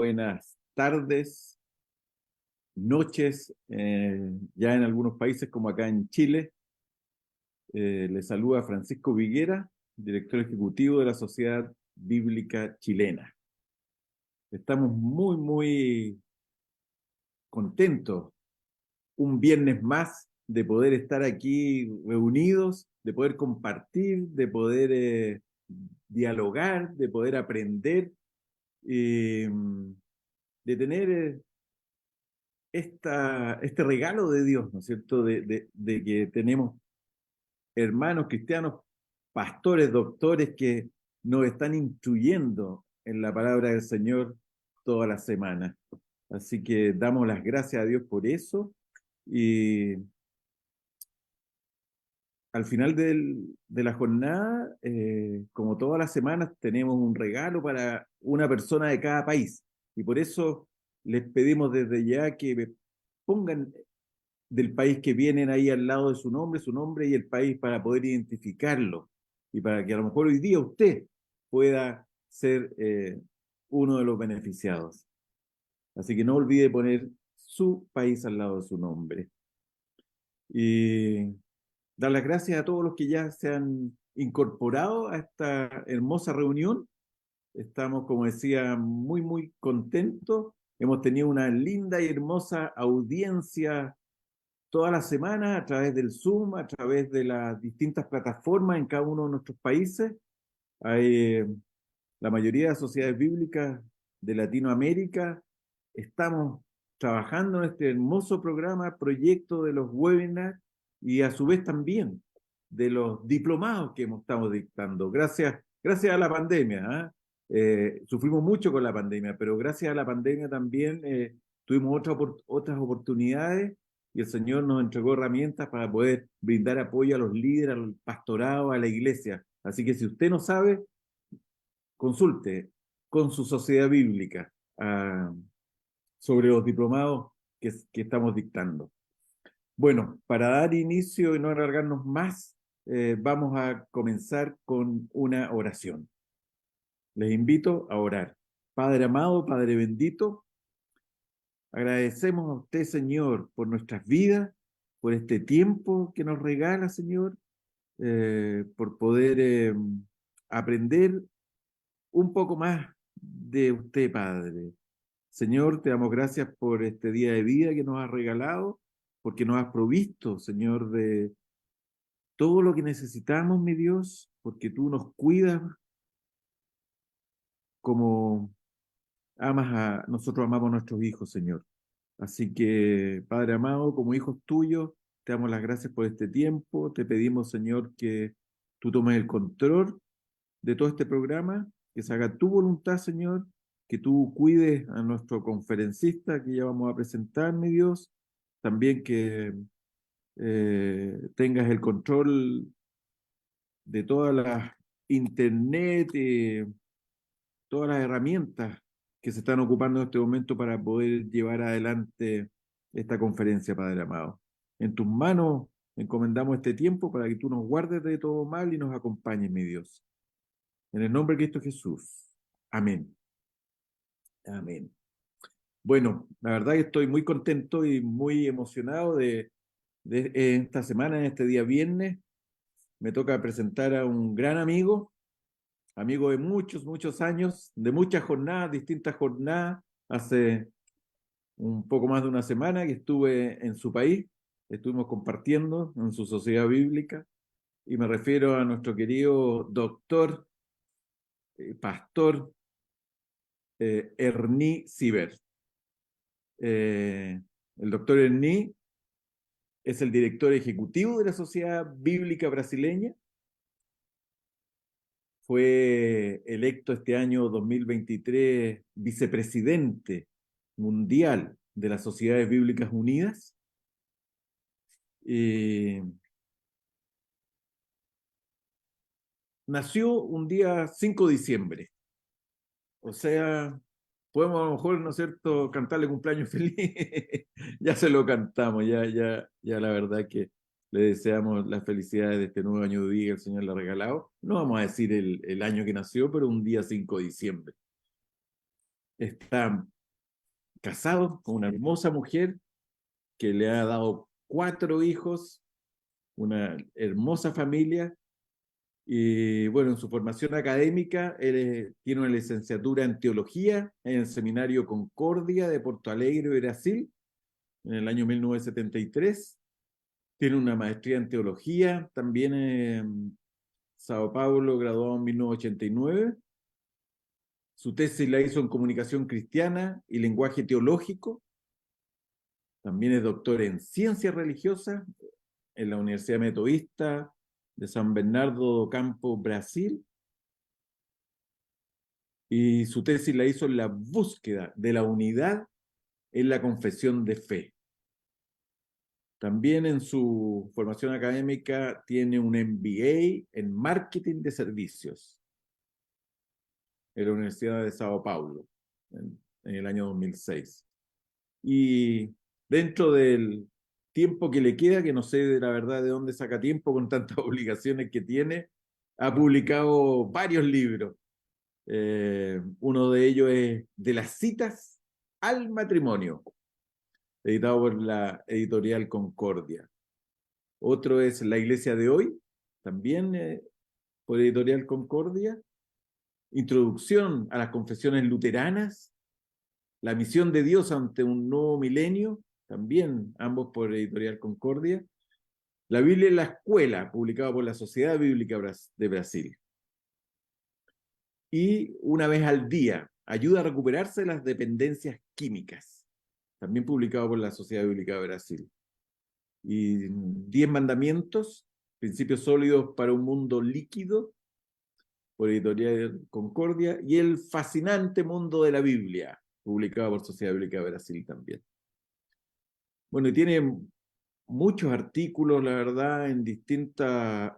buenas tardes, noches, ya en algunos países como acá en Chile. Les saluda Francisco Viguera, director ejecutivo de la Sociedad Bíblica Chilena. Estamos muy contentos un viernes más de poder estar aquí reunidos, de poder compartir, de poder dialogar, de poder aprender, de tener este regalo de Dios, ¿no es cierto?, de que tenemos hermanos cristianos, pastores, doctores que nos están instruyendo en la palabra del Señor toda la semana. Así que damos las gracias a Dios por eso y al final de la jornada, como todas las semanas, tenemos un regalo para una persona de cada país y por eso les pedimos desde ya que pongan del país que vienen ahí al lado de su nombre y el país para poder identificarlo y para que a lo mejor hoy día usted pueda ser uno de los beneficiados. Así que no olvide poner su país al lado de su nombre. Y dar las gracias a todos los que ya se han incorporado a esta hermosa reunión. Estamos, como decía, muy contentos. Hemos tenido una linda y hermosa audiencia toda la semana a través del Zoom, a través de las distintas plataformas en cada uno de nuestros países. Hay, la mayoría de las sociedades bíblicas de Latinoamérica estamos trabajando en este hermoso programa, proyecto de los webinars y a su vez también de los diplomados que estamos dictando. Gracias a la pandemia. Sufrimos mucho con la pandemia, pero gracias a la pandemia también tuvimos otras oportunidades y el Señor nos entregó herramientas para poder brindar apoyo a los líderes, al pastorado, a la iglesia. Así que si usted no sabe, consulte con su sociedad bíblica sobre los diplomados que estamos dictando. Bueno, para dar inicio y no alargarnos más, vamos a comenzar con una oración. Les invito a orar. Padre amado, Padre bendito, agradecemos a usted, Señor, por nuestras vidas, por este tiempo que nos regala, Señor, por poder aprender un poco más de usted, Padre. Señor, te damos gracias por este día de vida que nos has regalado, porque nos has provisto, Señor, de todo lo que necesitamos, mi Dios, porque tú nos cuidas como nosotros amamos a nuestros hijos, Señor. Así que, Padre amado, como hijos tuyos, te damos las gracias por este tiempo. Te pedimos, Señor, que tú tomes el control de todo este programa, que se haga tu voluntad, Señor, que tú cuides a nuestro conferencista que ya vamos a presentar, mi Dios. También que tengas el control de todas las internet, todas las herramientas que se están ocupando en este momento para poder llevar adelante esta conferencia, Padre amado. En tus manos encomendamos este tiempo para que tú nos guardes de todo mal y nos acompañes, mi Dios. En el nombre de Cristo Jesús. Amén. Amén. Bueno, la verdad que estoy muy contento y muy emocionado de esta semana, en este día viernes. Me toca presentar a un gran amigo de muchos años, de muchas jornadas, distintas jornadas. Hace un poco más de una semana que estuve en su país, estuvimos compartiendo en su sociedad bíblica, y me refiero a nuestro querido doctor, pastor, Ernie Siebert. El doctor Ernie es el director ejecutivo de la Sociedad Bíblica Brasileña. Fue electo este año 2023 vicepresidente mundial de las Sociedades Bíblicas Unidas. Nació un día 5 de diciembre. O sea, podemos a lo mejor, ¿no es cierto?, cantarle cumpleaños feliz. Ya se lo cantamos, ya la verdad que le deseamos las felicidades de este nuevo año de vida que el Señor le ha regalado. No vamos a decir el año que nació, pero un día 5 de diciembre. Está casado con una hermosa mujer que le ha dado 4 hijos, una hermosa familia. Y bueno, en su formación académica, él tiene una licenciatura en teología en el Seminario Concordia de Porto Alegre, Brasil, en el año 1973. Tiene una maestría en teología, también en Sao Paulo, graduado en 1989. Su tesis la hizo en comunicación cristiana y lenguaje teológico. También es doctor en ciencias religiosas en la Universidad Metodista de San Bernardo do Campo, Brasil. Y su tesis la hizo en la búsqueda de la unidad en la confesión de fe. También en su formación académica tiene un MBA en marketing de servicios en la Universidad de Sao Paulo en el año 2006. Y dentro del tiempo que le queda, que no sé de la verdad de dónde saca tiempo con tantas obligaciones que tiene, ha publicado varios libros. Uno de ellos es De las citas al matrimonio, editado por la editorial Concordia. Otro es La Iglesia de Hoy, también por editorial Concordia. Introducción a las confesiones luteranas, La misión de Dios ante un nuevo milenio, también ambos por editorial Concordia. La Biblia en la escuela, publicado por la Sociedad Bíblica de Brasil. Y Una vez al día, ayuda a recuperarse de las dependencias químicas, también publicado por la Sociedad Bíblica de Brasil. Y 10 mandamientos, principios sólidos para un mundo líquido, por editorial Concordia, y El fascinante mundo de la Biblia, publicado por Sociedad Bíblica de Brasil también. Bueno, y tiene muchos artículos, la verdad, en distintas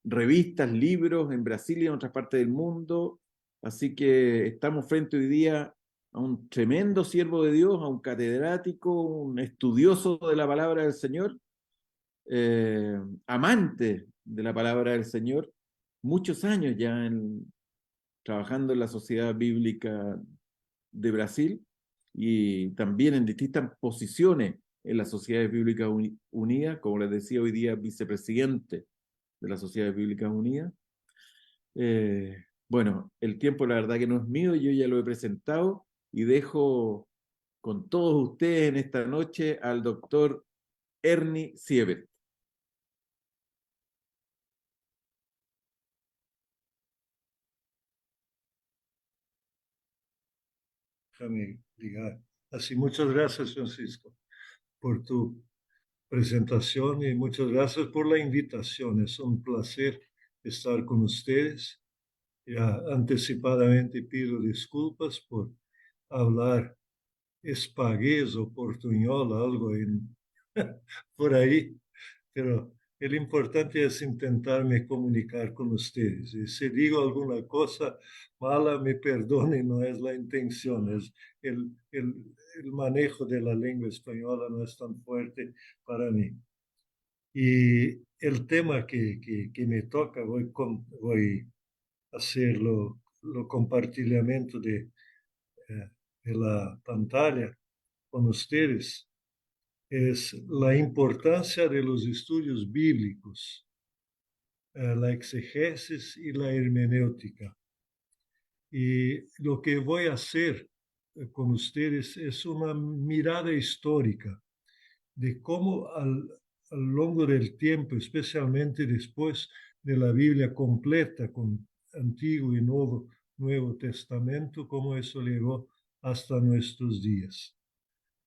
revistas, libros, en Brasil y en otras partes del mundo. Así que estamos frente hoy día a un tremendo siervo de Dios, a un catedrático, un estudioso de la palabra del Señor, amante de la palabra del Señor, muchos años ya trabajando en la Sociedad Bíblica de Brasil y también en distintas posiciones en las Sociedades Bíblicas Unidas, como les decía hoy día, vicepresidente de las Sociedades Bíblicas Unidas. Bueno, el tiempo la verdad que no es mío, yo ya lo he presentado y dejo con todos ustedes en esta noche al doctor Ernie Siebert. Déjame ligar. Así, muchas gracias, Francisco, por tu presentación y muchas gracias por la invitación. Es un placer estar con ustedes. Ya anticipadamente pido disculpas por hablar espagués o portuñol, algo por ahí, pero lo importante es intentar me comunicar con ustedes. Y si digo alguna cosa mala, me perdone, no es la intención, es el manejo de la lengua española no es tan fuerte para mí. Y el tema que me toca, voy a hacer lo compartilamiento de la pantalla con ustedes, es la importancia de los estudios bíblicos, la exegesis y la hermenéutica. Y lo que voy a hacer con ustedes es una mirada histórica de cómo al longo del tiempo, especialmente después de la Biblia completa con Antiguo y Nuevo Testamento, cómo eso llegó hasta nuestros días.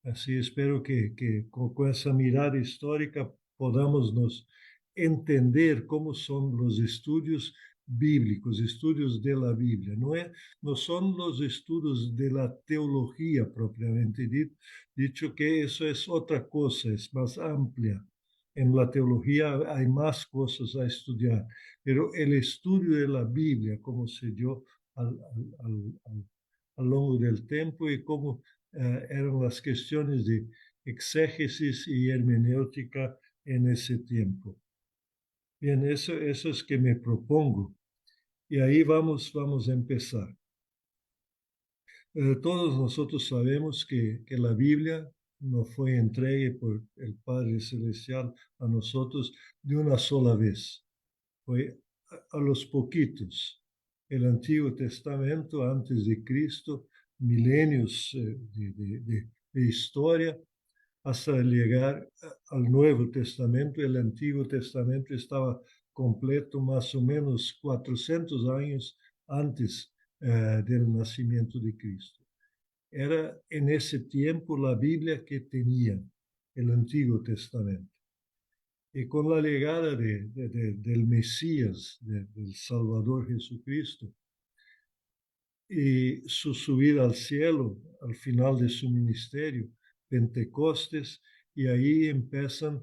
Así espero que con esa mirada histórica podamos nos entender cómo son los estudios bíblicos, estudios de la Biblia. No son los estudios de la teología propiamente dicho, que eso es otra cosa, es más amplia. En la teología hay más cosas a estudiar, pero el estudio de la Biblia, cómo se dio al longo del tiempo y cómo eran las cuestiones de exégesis y hermenéutica en ese tiempo. Bien, eso es que me propongo. Y ahí vamos a empezar. Todos nosotros sabemos que la Biblia no fue entregue por el Padre Celestial a nosotros de una sola vez. Fue a los poquitos. El Antiguo Testamento, antes de Cristo, milenios de historia, hasta llegar al Nuevo Testamento. El Antiguo Testamento estaba completo más o menos 400 años antes del nacimiento de Cristo. Era en ese tiempo la Biblia que tenía el Antiguo Testamento. Y con la llegada del Mesías, del Salvador Jesucristo, y su subida al cielo al final de su ministerio, Pentecostes, y ahí empiezan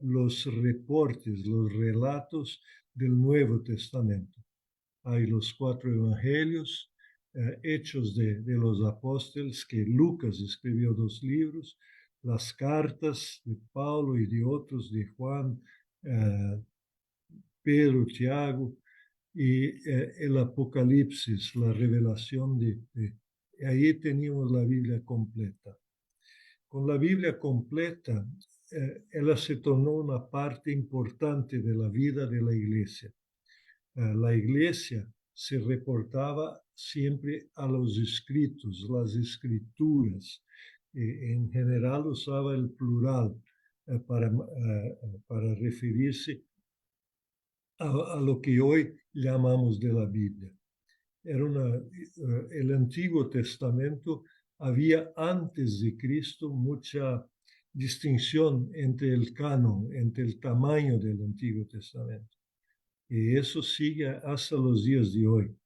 los reportes, los relatos del Nuevo Testamento. Hay los 4 evangelios, hechos de los apóstoles, que Lucas escribió 2 libros, las cartas de Pablo y de otros, de Juan, Pedro, Tiago, y el Apocalipsis, la revelación ahí teníamos la Biblia completa. Con la Biblia completa, ella se tornó una parte importante de la vida de la iglesia. La iglesia se reportaba siempre a los escritos, las escrituras. En general usaba el plural para referirse a lo que hoy llamamos de la Biblia. El Antiguo Testamento, había antes de Cristo mucha distinción entre el canon, entre el tamaño del Antiguo Testamento. Y eso sigue hasta los días de hoy.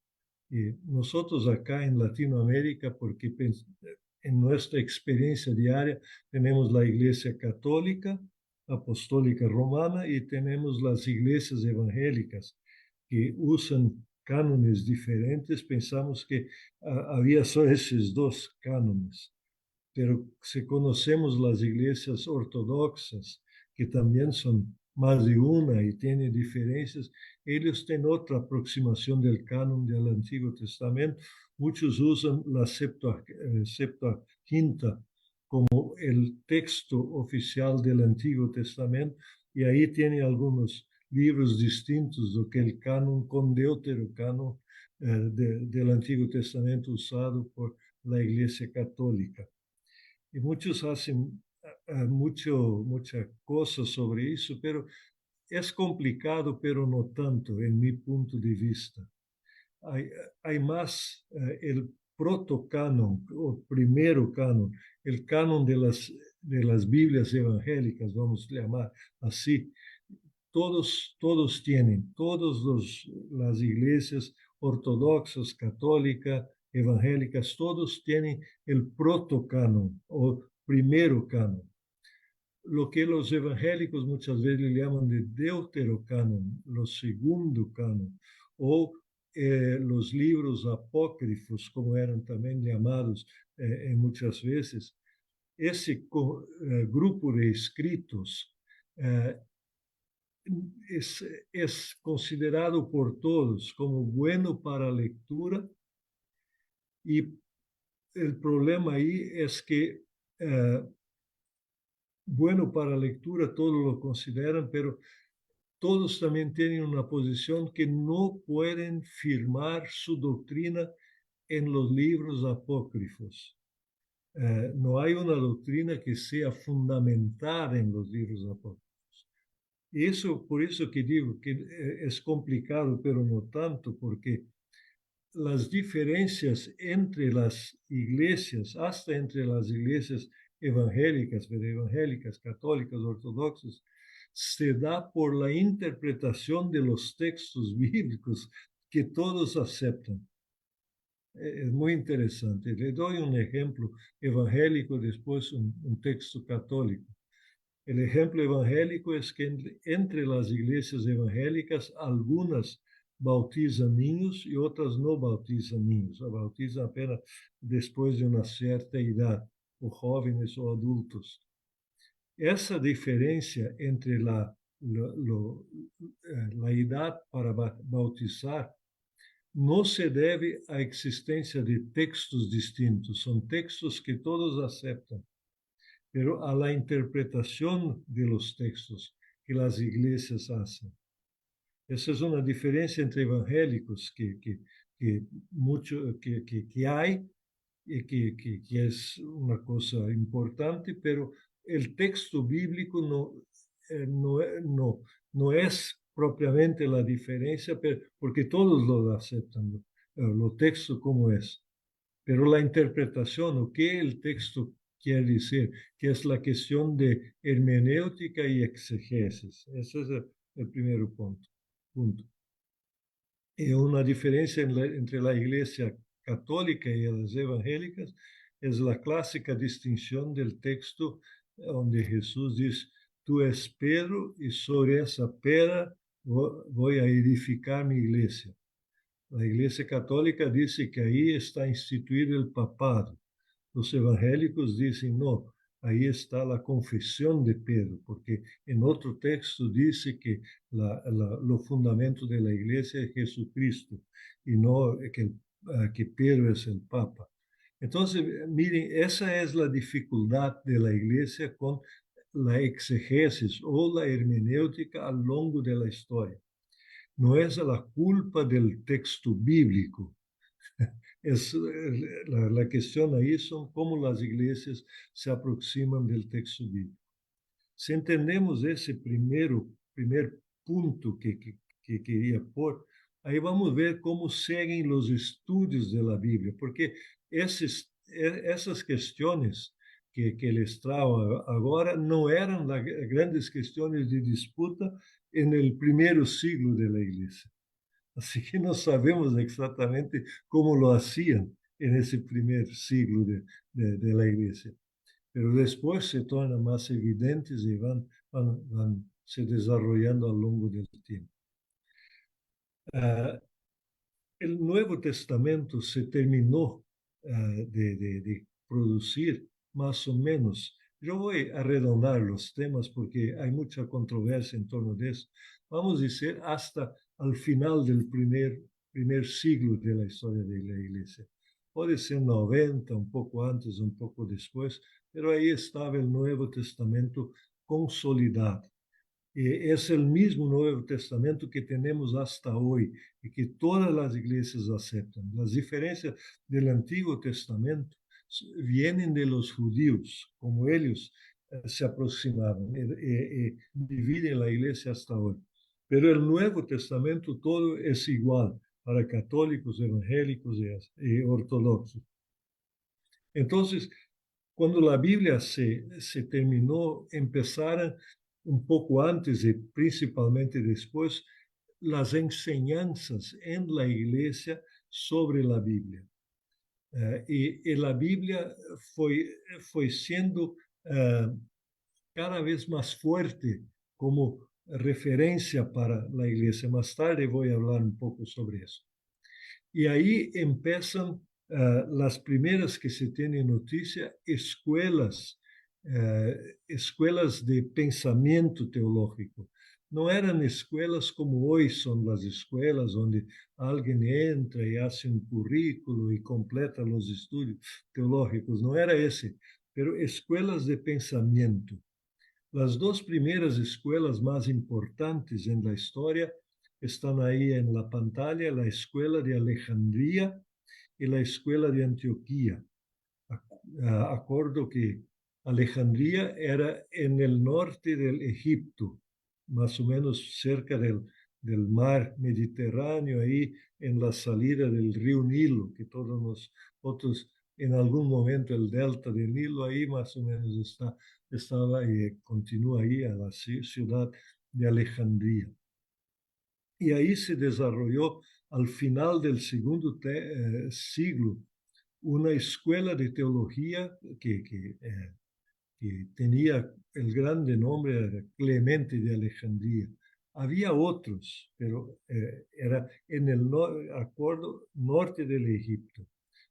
Y nosotros acá en Latinoamérica, porque en nuestra experiencia diaria tenemos la Iglesia Católica, Apostólica Romana, y tenemos las iglesias evangélicas que usan cánones diferentes. Pensamos que había solo esos 2 cánones, pero si conocemos las iglesias ortodoxas, que también son más de una y tienen diferencias, ellos tienen otra aproximación del canon del Antiguo Testamento. Muchos usan la Septuaginta como el texto oficial del Antiguo Testamento, y ahí tiene algunos libros distintos do que el canon con deuterocanon del Antiguo Testamento usado por la Iglesia Católica. Y muchos hacen mucha cosa sobre eso, pero es complicado, pero no tanto, en mi punto de vista. Hay más el protocanon, o primero canon, el canon de las Biblias evangélicas, vamos a llamar así. Todos tienen, las iglesias ortodoxas, católicas, evangélicas, todos tienen el protocanon o primero canon. Lo que los evangélicos muchas veces le llaman de deuterocanon, los segundo canon, o los libros apócrifos, como eran también llamados muchas veces. Ese grupo de escritos es considerado por todos como bueno para lectura, y el problema ahí es que bueno para lectura todos lo consideran, pero todos también tienen una posición que no pueden firmar su doctrina en los libros apócrifos. No hay una doctrina que sea fundamentada en los libros apócrifos. Y por eso que digo que es complicado, pero no tanto, porque las diferencias entre las iglesias, hasta entre las iglesias evangélicas, católicas, ortodoxas, se da por la interpretación de los textos bíblicos que todos aceptan. Es muy interesante. Le doy un ejemplo evangélico, después un texto católico. El ejemplo evangélico es que entre las iglesias evangélicas, algunas bautizan niños y otras no bautizan niños, bautizan apenas después de una cierta edad, o jóvenes o adultos. Esa diferencia entre la edad para bautizar no se debe à existência de textos distintos, son textos que todos aceptan, pero a la interpretación de los textos que las iglesias hacen. Essa é uma diferença entre evangélicos que há e que é uma coisa importante, pero o texto bíblico não é propriamente a diferença, porque todos lo aceptan, o texto como é. Pero a interpretação, o que o texto quer dizer, que é a questão de hermenêutica e exegesis. Esse é o primeiro ponto. E uma diferença entre a Igreja católica e as evangélicas é a clássica distinção do texto onde Jesus diz: "Tu és Pedro e sobre essa pedra vou a edificar minha igreja". A Igreja católica diz que aí está instituído o papado. Os evangélicos dizem: não, aí está a confissão de Pedro, porque em outro texto diz que o fundamento da igreja é Jesucristo e não que Pedro é o Papa. Então, miren, essa é a dificuldade da igreja com a exegesis ou a hermenêutica ao longo da história. Não é a culpa do texto bíblico. La cuestión ahí son cómo las iglesias se aproximan del texto bíblico. Si entendemos ese primer punto que quería pôr, aí vamos ver como seguem os estudos da Bíblia, porque essas questões que eles trago agora não eram grandes questões de disputa no primeiro siglo da igreja. Assim que não sabemos exatamente como lo hacían nesse primeiro siglo da igreja. Mas depois se tornam mais evidentes e vão se desenvolvendo ao longo do tempo. O Novo Testamento se terminou de produzir, mais ou menos. Eu vou arredondar os temas porque há muita controvérsia em torno disso. Vamos dizer, hasta ao final do primeiro siglo da história da Igreja. Pode ser 90, um pouco antes, um pouco depois, mas aí estava o Novo Testamento consolidado. E é o mesmo Novo Testamento que temos hasta hoje e que todas as igrejas aceitam. As diferenças do Antigo Testamento vêm de los judíos, como eles se aproximaram e dividem a igreja hasta hoje. Pero o Novo Testamento todo é igual para católicos, evangélicos e ortodoxos. Então, quando a Bíblia se terminou, começaram um pouco antes e principalmente depois as enseñanças em la igreja sobre a Bíblia. E a Bíblia foi sendo cada vez mais forte como referência para a igreja. Mais tarde vou falar um pouco sobre isso. E aí começam as primeiras que se tem notícia, escolas de pensamento teológico. Não eram escolas como hoje são as escolas, onde alguém entra e faz um currículo e completa os estudos teológicos. Não era esse, mas escolas de pensamento. As duas primeiras escolas mais importantes na história estão aí na pantalla, a Escola de Alejandría e a Escola de Antioquia. Acordo que Alejandría era en el norte del Egipto, más o menos cerca del mar Mediterráneo, ahí en la salida del río Nilo, que todos nosotros en algún momento el delta del Nilo, ahí más o menos estaba y continúa ahí a la ciudad de Alejandría. Y ahí se desarrolló al final del segundo siglo una escuela de teología que tenía el grande nombre de Clemente de Alejandría. Había otros, pero era en el norte del Egipto.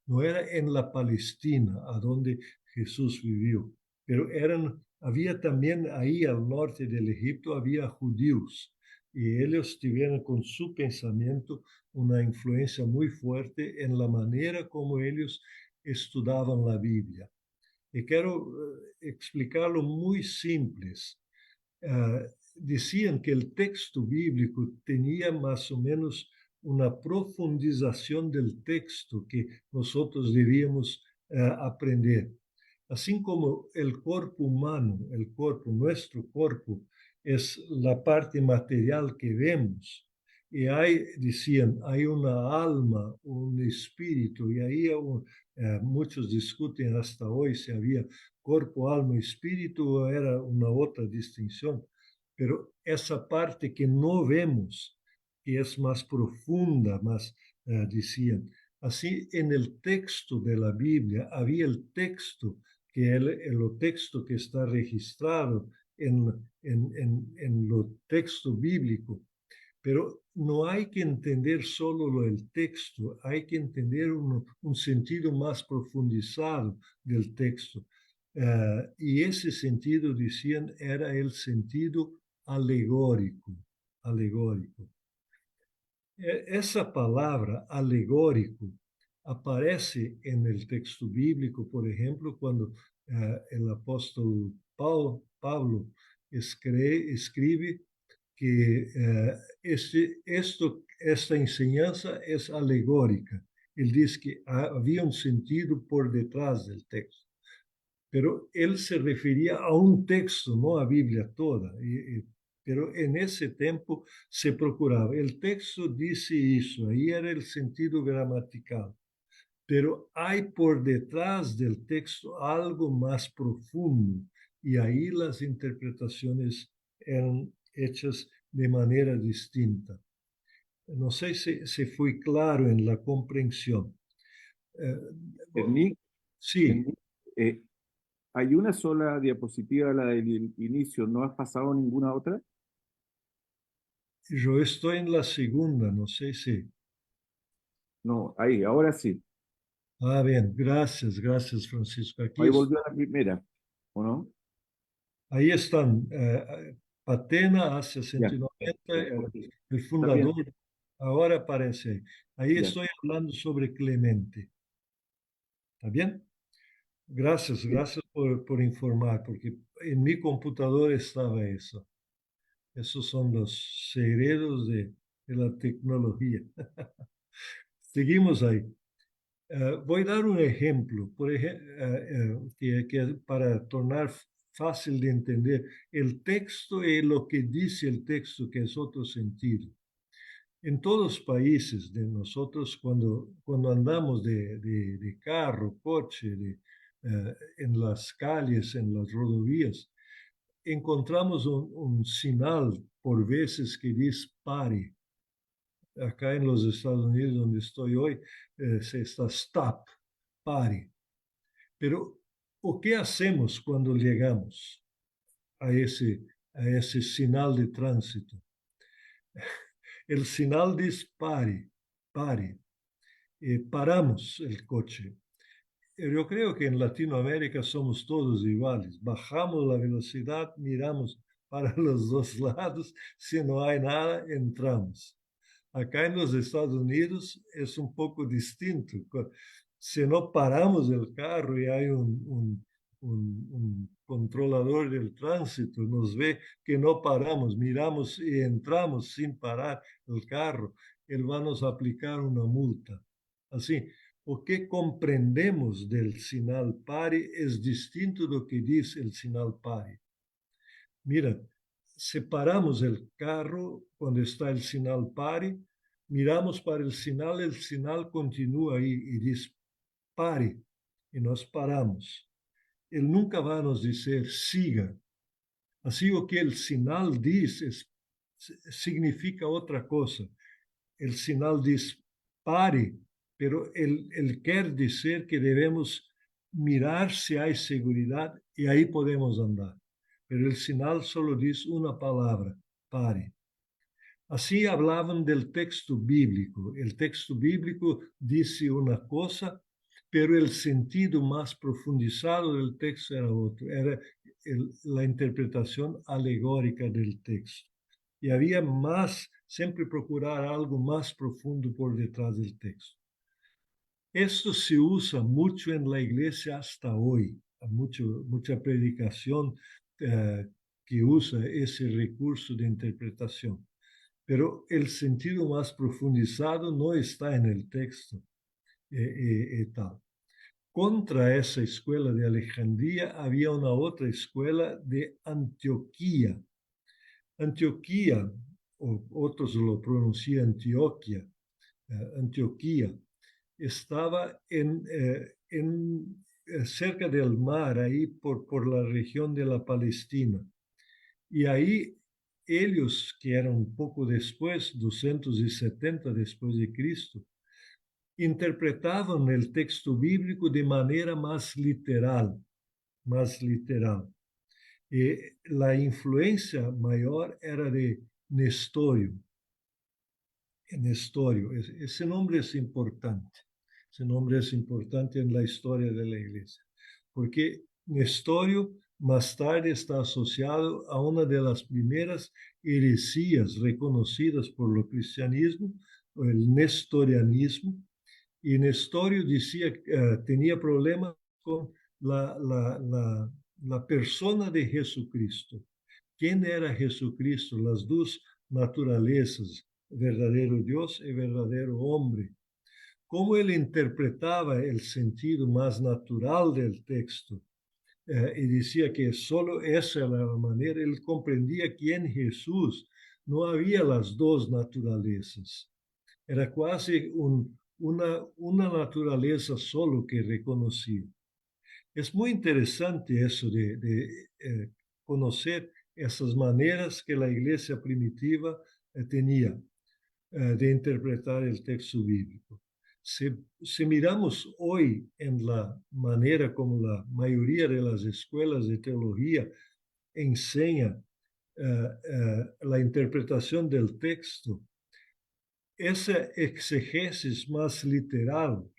No era en la Palestina, a donde Jesús vivió, pero había también ahí al norte del Egipto, había judíos, y ellos tuvieron con su pensamiento una influencia muy fuerte en la manera como ellos estudaban la Biblia. Y quiero explicarlo muy simples. Decían que el texto bíblico tenía más o menos una profundización del texto que nosotros debíamos aprender. Así como el cuerpo humano, nuestro cuerpo, es la parte material que vemos. Y decían, hay una alma, un espíritu, y ahí muchos discuten hasta hoy si había cuerpo, alma, espíritu, o era una otra distinción. Pero esa parte que no vemos, que es más profunda, más, decían. Así, en el texto de la Biblia había el texto, que es el texto que está registrado en lo texto bíblico. Pero no hay que entender solo el texto, hay que entender un sentido más profundizado del texto. Y ese sentido, decían, era el sentido alegórico. Alegórico. Esa palabra alegórico aparece en el texto bíblico, por ejemplo, cuando el apóstol Pablo escribe que esta enseñanza es alegórica. Él dice que había un sentido por detrás del texto, pero él se refería a un texto, no a Biblia toda. Pero en ese tiempo se procuraba. El texto dice eso, ahí era el sentido gramatical. Pero hay por detrás del texto algo más profundo y ahí las interpretaciones eran hechas de manera distinta. No sé si fui claro en la comprensión. Nick, Sí, eh, hay una sola diapositiva, la del inicio, ¿no has pasado ninguna otra? yo estoy en la segunda, no sé si. No, ahí, ahora sí. Ah, bien, gracias, Francisco. Ahí volvió a la primera, ¿o no? Ahí están. Patena, Asia Ya, 190, ok. el Está bien, fundador. Ahora aparece. Ahí ya. estoy hablando sobre Clemente. ¿Está bien? Sí. Gracias por informar, porque en mi computador estaba eso. Esos son los segredos de la tecnología. Seguimos ahí. Voy a dar un ejemplo, que para tornar fácil de entender el texto y lo que dice el texto, que es otro sentido. En todos los países de nosotros, cuando andamos de carro, coche, en las calles, en las rodovías, encontramos un señal por veces que dice pare. Acá en los Estados Unidos, donde estoy hoy, se está stop, pare. Pero, ¿o qué hacemos cuando llegamos a ese señal de tránsito? El señal dice pare, pare. Paramos el coche. Yo creo que en Latinoamérica somos todos iguales. Bajamos la velocidad, miramos para los dos lados. Si no hay nada, entramos. Acá en los Estados Unidos es un poco distinto. Si no paramos el carro y hay un controlador del tránsito, nos ve que no paramos, miramos y entramos sin parar el carro, él va a nos aplicar una multa. Así, o que comprendemos del sinal pare es distinto de lo que dice el sinal pare. Mira, separamos el carro cuando está el sinal pare, miramos para el sinal continúa ahí y dice pare, y nos paramos. Él nunca va a nos decir siga. Así o que el sinal dice significa otra cosa. El sinal dice pare, pero él quiere decir que debemos mirar si hay seguridad y ahí podemos andar. Pero el sinal solo dice una palabra, pare. Así hablaban del texto bíblico. El texto bíblico dice una cosa, pero el sentido más profundizado del texto era otro. Era la interpretación alegórica del texto. y había más, siempre procurar algo más profundo por detrás del texto. Esto se usa mucho en la iglesia hasta hoy. Hay mucha predicación que usa ese recurso de interpretación. Pero el sentido más profundizado no está en el texto tal. Contra esa escuela de Alejandría había una otra escuela de Antioquía. Antioquía, o otros lo pronuncian Antioquia, Antioquía, estaba cerca del mar, ahí por la región de la Palestina. Y ahí ellos, que eran un poco después, 270 después de Cristo, interpretavam o texto bíblico de maneira mais literal, mais literal. E a influência maior era de Nestório. Nestório, esse nome é importante. Esse nome é importante na história da igreja, porque Nestório mais tarde está associado a uma das primeiras heresias reconhecidas por lo cristianismo, o nestorianismo. Y Nestorio decía que tenía problemas con la persona de Jesucristo. ¿Quién era Jesucristo? Las dos naturalezas, verdadero Dios y verdadero hombre. Cómo él interpretaba el sentido más natural del texto. Y decía que solo esa era la manera. Él comprendía que en Jesús no había las dos naturalezas. Era quase uma natureza solo que reconhecia. É muito interessante isso de conhecer essas maneiras que a igreja primitiva tinha de interpretar o texto bíblico. Se miramos hoje em la maneira como a maioria das escolas de teologia ensina a interpretação do texto, essa exegesis mais literal,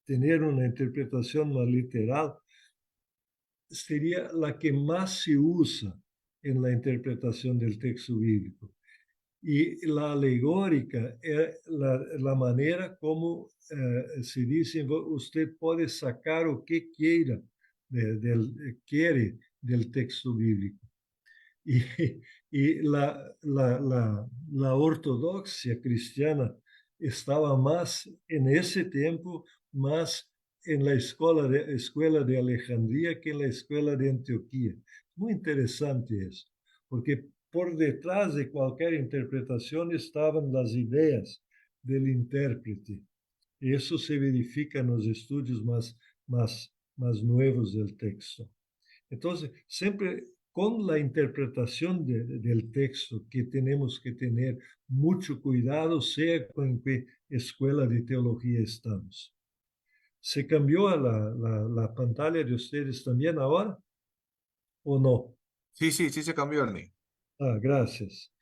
ter uma interpretação mais literal, seria a que mais se usa na interpretação do texto bíblico. E a alegórica é a maneira como se diz, você pode sacar o que queira, queire do texto bíblico. Y la ortodoxia cristiana estaba más en ese tiempo, más en la escuela de Alejandría que en la escuela de Antioquía. Muy interesante eso, porque por detrás de cualquier interpretación estaban las ideas del intérprete. Y eso se verifica en los estudios más nuevos del texto. Entonces, siempre con la interpretación del texto que tenemos que tener mucho cuidado, sea con qué escuela de teología estamos. ¿Se cambió a la pantalla de ustedes también ahora o no? Sí, sí, sí se cambió, Ernie. Ah, gracias.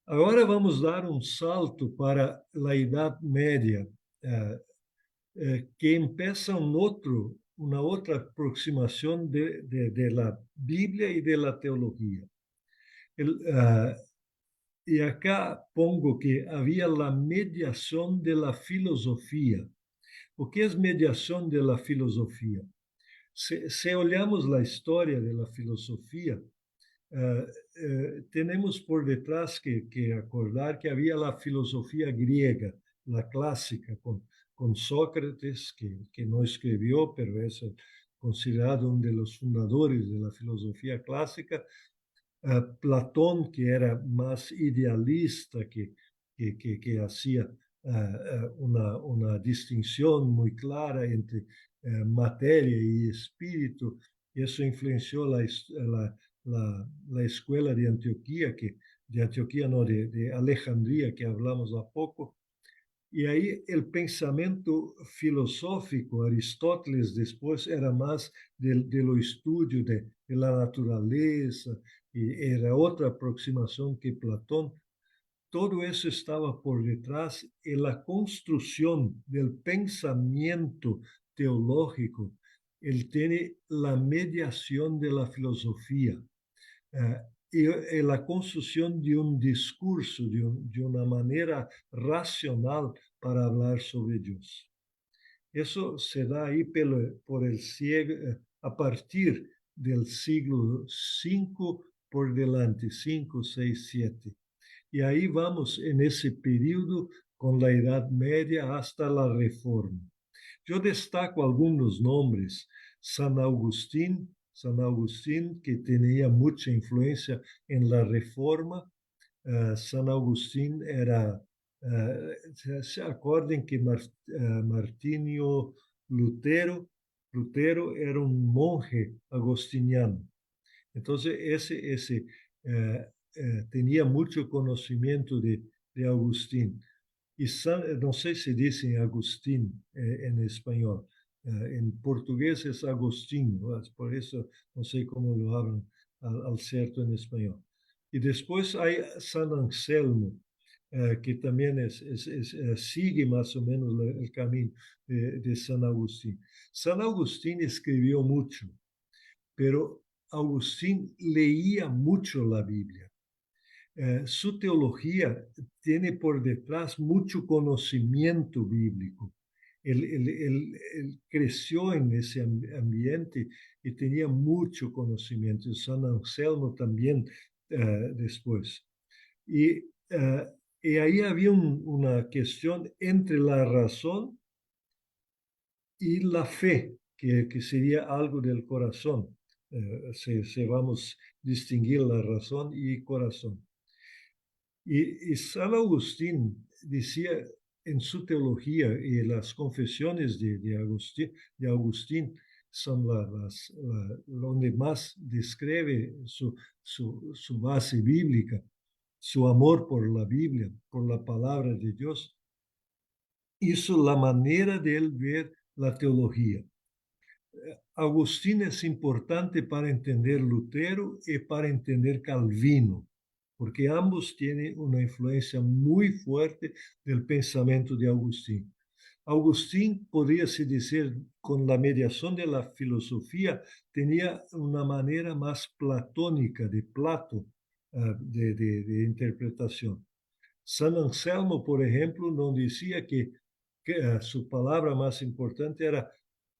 Ahora vamos a dar un salto para la Edad Media, que empieza una otra aproximación de la Biblia y de la teología. Y acá pongo que había la mediación de la filosofía. O que es mediación de la filosofía? Si olhamos la historia de la filosofía, tenemos por detrás que acordar que había la filosofía griega, la clásica, con Sócrates, que no escribió, pero es considerado uno de los fundadores de la filosofía clásica, Platón, que era más idealista, que hacía una distinción muy clara entre materia y espíritu. Eso influenció la escuela de Antioquía, de Alejandría, que hablamos há poco. Y ahí el pensamiento filosófico, Aristóteles después era más de lo estudio de la naturaleza, y era otra aproximación que Platón. Todo eso estaba por detrás y la construcción del pensamiento teológico. Él tiene la mediación de la filosofía. y la construcción de un discurso, de una manera racional para hablar sobre Dios. Eso se da ahí por el a partir del siglo V por delante, 5, 6, 7. Y ahí vamos en ese periodo con la Edad Media hasta la Reforma. Yo destaco algunos nombres. San Agustín, que tenía mucha influencia en la Reforma. San Agustín era, se acuerdan que Martinho Lutero era un monje agostiniano. Entonces, ese tenía mucho conocimiento de Agustín. Y no sé si dicen Agustín en español. En portugués es Agostinho, por eso no sé cómo lo hablan al cierto en español. Y después hay San Anselmo, que también sigue más o menos el camino de San Agustín. San Agustín escribió mucho, pero Agustín leía mucho la Biblia. Su teología tiene por detrás mucho conocimiento bíblico. Él creció en ese ambiente y tenía mucho conocimiento. San Anselmo también después. Y, y ahí había una cuestión entre la razón y la fe, que sería algo del corazón. Si vamos a distinguir la razón y corazón. Y San Agustín decía en su teología, y las confesiones de Agustín son donde más describe su base bíblica, su amor por la Biblia, por la palabra de Dios. Hizo la manera de él ver la teología. Agustín es importante para entender Lutero y para entender Calvino, porque ambos tienen una influencia muy fuerte del pensamiento de Agustín. Agustín, podría-se dizer, con la mediación de la filosofía, tenía una manera más platónica de Plato de interpretación. San Anselmo, por ejemplo, no decía que su palabra más importante era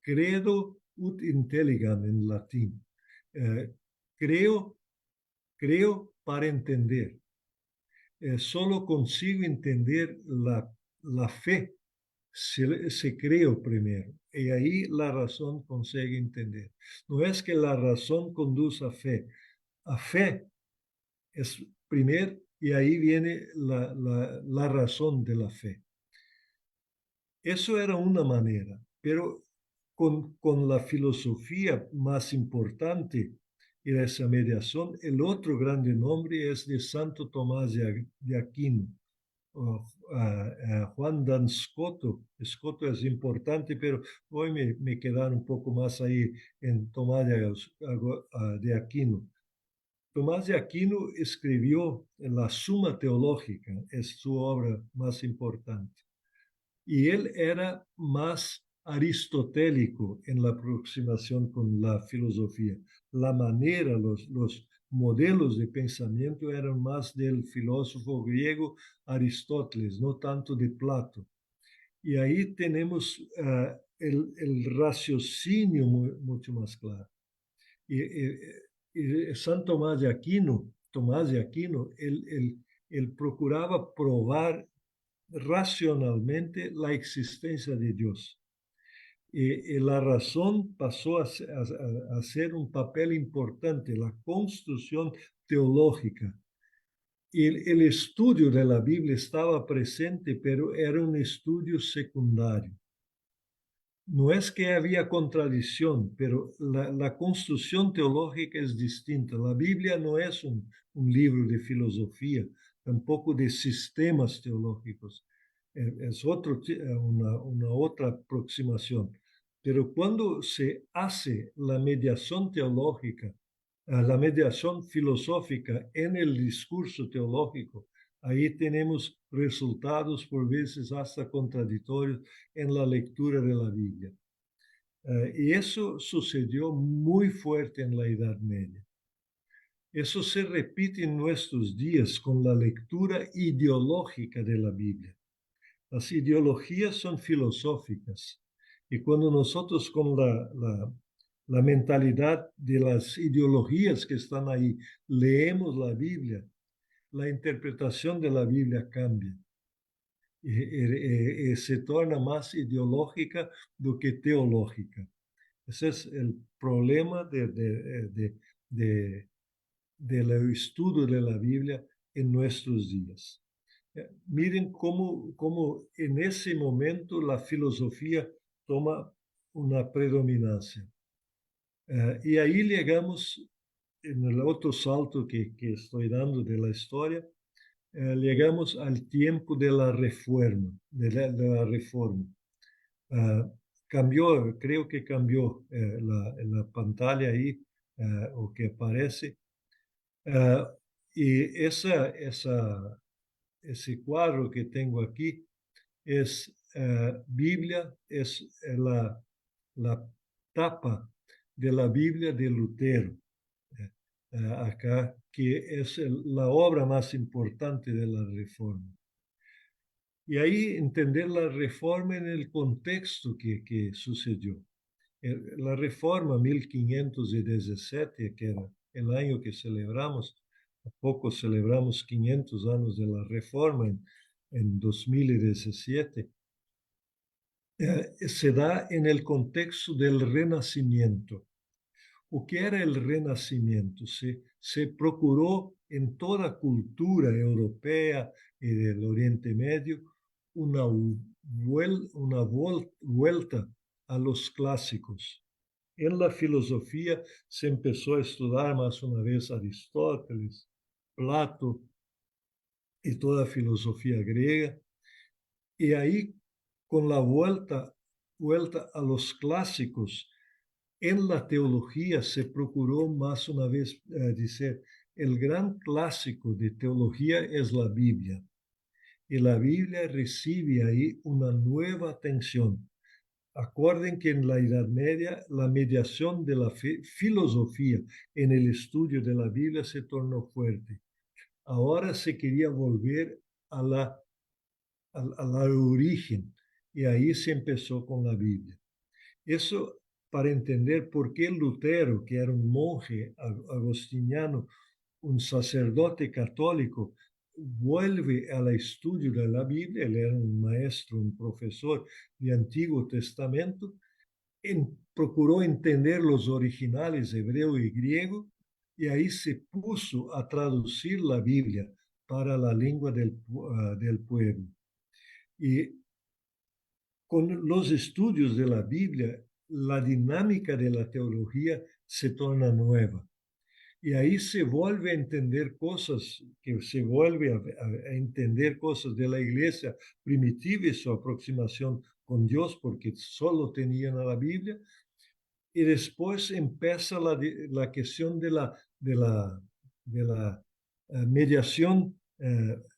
credo ut intelligam en latín. Creo para entender. Solo consigo entender la fe se creo primero. Y ahí la razón consigue entender. No es que la razón conduce a fe. A fe es primero y ahí viene la razón de la fe. Eso era una manera, pero con la filosofía más importante y esa mediación, el otro grande nombre es de Santo Tomás de Aquino. Juan Dan Scoto. Scoto es importante, pero hoy me quedar un poco más ahí en Tomás de Aquino. Tomás de Aquino escribió la Suma Teológica, es su obra más importante. Y él era más aristotélico en la aproximación con la filosofía. La manera, los modelos de pensamiento eran más del filósofo griego Aristóteles, no tanto de Plato. Y ahí tenemos el raciocinio mucho más claro. Y San Tomás de Aquino, él procuraba probar racionalmente la existencia de Dios. Y la razón pasó a ser un papel importante, la construcción teológica. Y el estudio de la Biblia estaba presente, pero era un estudio secundario. No es que había contradicción, pero la construcción teológica es distinta. La Biblia no es un libro de filosofía, tampoco de sistemas teológicos. Es una otra aproximación. Pero cuando se hace la mediación teológica, la mediación filosófica en el discurso teológico, ahí tenemos resultados por veces hasta contradictorios en la lectura de la Biblia. Y eso sucedió muy fuerte en la Edad Media. Eso se repite en nuestros días con la lectura ideológica de la Biblia. Las ideologías son filosóficas y cuando nosotros con la mentalidad de las ideologías que están ahí leemos la Biblia, la interpretación de la Biblia cambia y se torna más ideológica do que teológica. Ese es el problema del estudio de la Biblia en nuestros días. Miren cómo en ese momento la filosofía toma una predominancia. Y ahí llegamos, en el otro salto que estoy dando de la historia, llegamos al tiempo de la reforma, de la reforma. Cambió, creo que cambió la pantalla ahí, o que aparece. Y ese cuadro que tengo aquí es Biblia, es la tapa de la Biblia de Lutero, acá, que es la obra más importante de la Reforma. Y ahí entender la Reforma en el contexto que sucedió. La Reforma 1517, que era el año que celebramos, a poco celebramos 500 años de la Reforma en 2017, se da en el contexto del Renacimiento. O que era el Renacimiento? Se procuró en toda cultura europea y del Oriente Medio una vuelta a los clásicos. En la filosofía se empezó a estudiar más una vez Aristóteles, Plato y toda filosofía griega. Y ahí, con la vuelta a los clásicos, en la teología se procuró más una vez decir, el gran clásico de teología es la Biblia. Y la Biblia recibe ahí una nueva atención. Acuerden que en la Edad Media la mediación de la filosofía en el estudio de la Biblia se tornó fuerte. Ahora se quería volver a la origen y ahí se empezó con la Biblia. Eso para entender por qué Lutero, que era un monje agostiniano, un sacerdote católico, vuelve al estudio de la Biblia. Él era un maestro, un profesor de Antiguo Testamento, procuró entender los originales hebreo y griego, y ahí se puso a traducir la Biblia para la lengua del pueblo. Y con los estudios de la Biblia, la dinámica de la teología se torna nueva. Y ahí se vuelve a entender cosas, que se vuelve a entender cosas de la iglesia primitiva y su aproximación con Dios, porque solo tenían a la Biblia. Y después empieza la cuestión de la mediación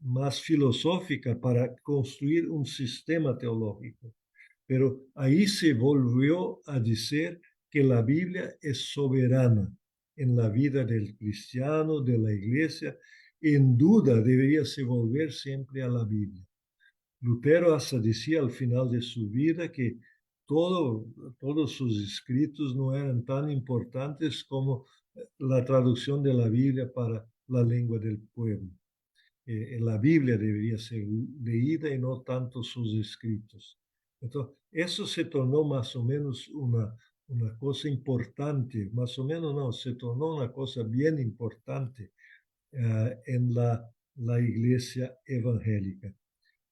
más filosófica para construir un sistema teológico. Pero ahí se volvió a decir que la Biblia es soberana en la vida del cristiano, de la iglesia. En duda debería se volver siempre a la Biblia. Lutero hasta decía al final de su vida que todos sus escritos no eran tan importantes como la traducción de la Biblia para la lengua del pueblo. La Biblia debería ser leída y no tanto sus escritos. Entonces, eso se tornó más o menos una cosa importante, más o menos no, se tornó una cosa bien importante en la iglesia evangélica.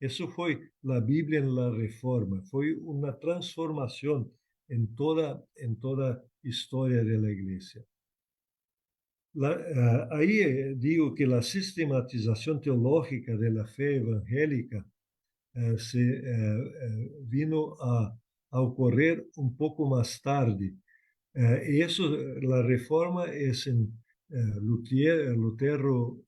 Eso fue la Biblia en la Reforma, fue una transformación en toda historia de la iglesia. Ahí digo que la sistematización teológica de la fe evangélica se vino a ocurrir un poco más tarde. Y eso, la reforma es en Lutero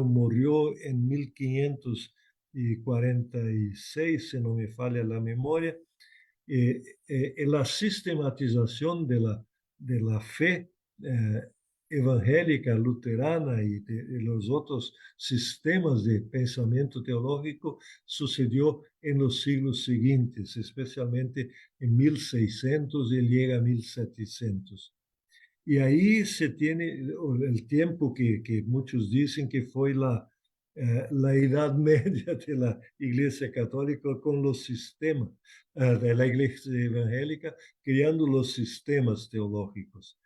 murió en 1546, si no me falla la memoria. La sistematización de la fe evangélica, luterana y los otros sistemas de pensamiento teológico sucedió en los siglos siguientes, especialmente en 1600 y llega a 1700. Y ahí se tiene el tiempo que muchos dicen que fue la Edad Media de la Iglesia Católica con los sistemas, de la Iglesia Evangélica, creando los sistemas teológicos,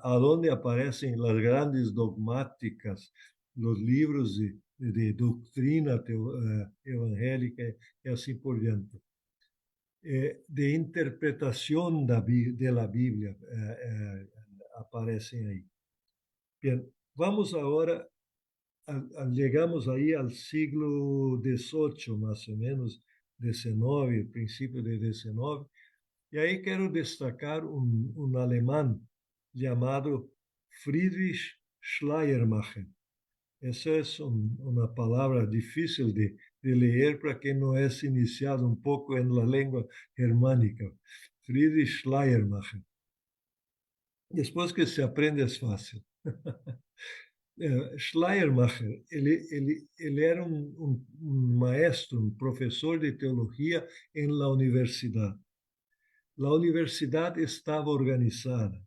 a donde aparecen las grandes dogmáticas, los libros de doctrina evangélica y así por diante. De interpretación de la Biblia aparecen ahí. Bien, vamos ahora, llegamos ahí al siglo XVIII, más o menos, XIX, principio de XIX, y ahí quiero destacar un alemán llamado Friedrich Schleiermacher. Esa es una palabra difícil de leer para quien no es iniciado un poco en la lengua germánica. Friedrich Schleiermacher. Después que se aprende es fácil. Schleiermacher, ele era um maestro, um professor de teologia em la universidade. A universidade estava organizada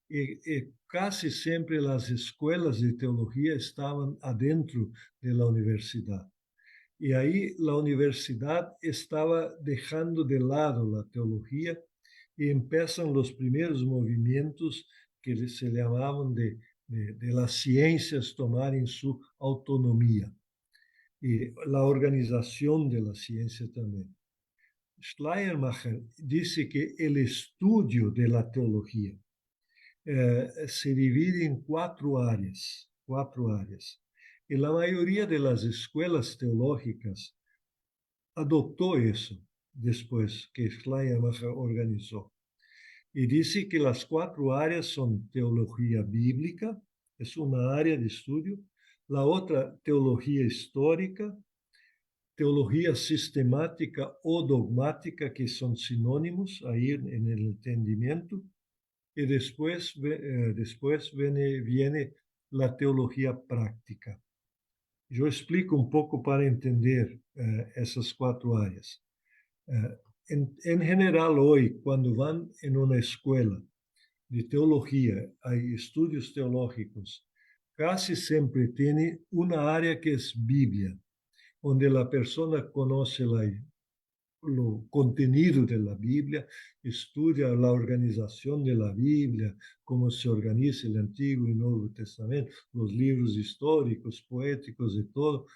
e quase sempre as escolas de teologia estavam adentro da universidade. E aí a universidade estava deixando de lado a teologia e começam os primeiros movimentos que se chamavam de las ciencias tomarem sua autonomia e a organização da ciência também. Schleiermacher disse que o estudo da teologia se divide em quatro áreas. E a maioria das escolas teológicas adoptou isso depois que Schleiermacher organizou. E disse que as quatro áreas são teologia bíblica, é uma área de estudo, a outra, teologia histórica, teologia sistemática ou dogmática, que são sinônimos aí no entendimento, e depois vem a teologia prática. Eu explico um pouco para entender essas quatro áreas. Em geral, hoje, quando vão em uma escola de teologia, há estudos teológicos, quase sempre tem uma área que é Bíblia, onde a pessoa conhece o contenido da Bíblia, estuda a organização da Bíblia, como se organiza o Antigo e Novo Testamento, os livros históricos, poéticos e todo.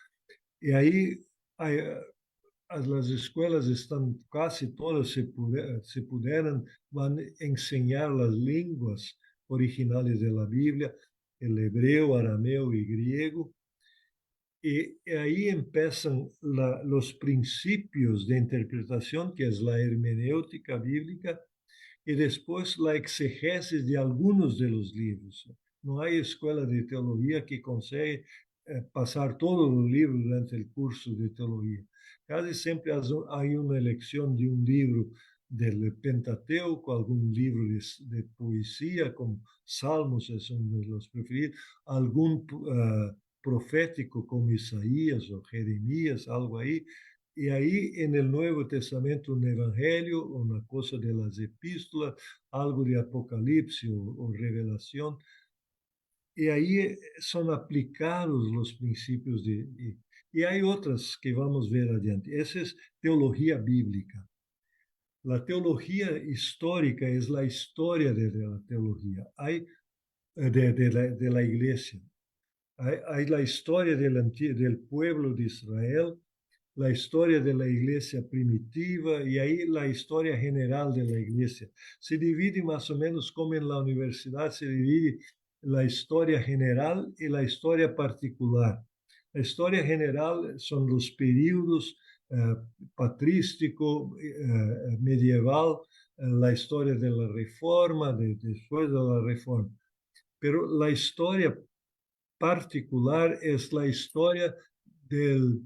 E aí as escolas estão quase todas, se puderam, vão ensinar as línguas originais da Bíblia, o hebreu, arameu e grego. E aí começam os princípios de interpretação, que é a hermenêutica bíblica, e depois a exegese de alguns dos livros. Não há escola de teologia que consegue passar todos os livros durante o curso de teologia. Quase sempre há uma eleição de um livro do Pentateuco, algum livro de poesia, como Salmos, é um dos preferidos, algum profético como Isaías ou Jeremias, algo aí. E aí, no Novo Testamento, no Evangelho, uma coisa das epístolas, algo de Apocalipse ou Revelação. E aí são aplicados os princípios e há outras que vamos ver adiante. Essa é teologia bíblica. A teologia histórica é a história da teologia, da igreja. Há a história do povo de Israel, a história da igreja primitiva e aí a história geral da igreja. Se divide mais ou menos como na universidade se divide a história general e a história particular. A história general são os períodos patrístico, medieval, a história da reforma, depois da reforma. Pero a história particular é a história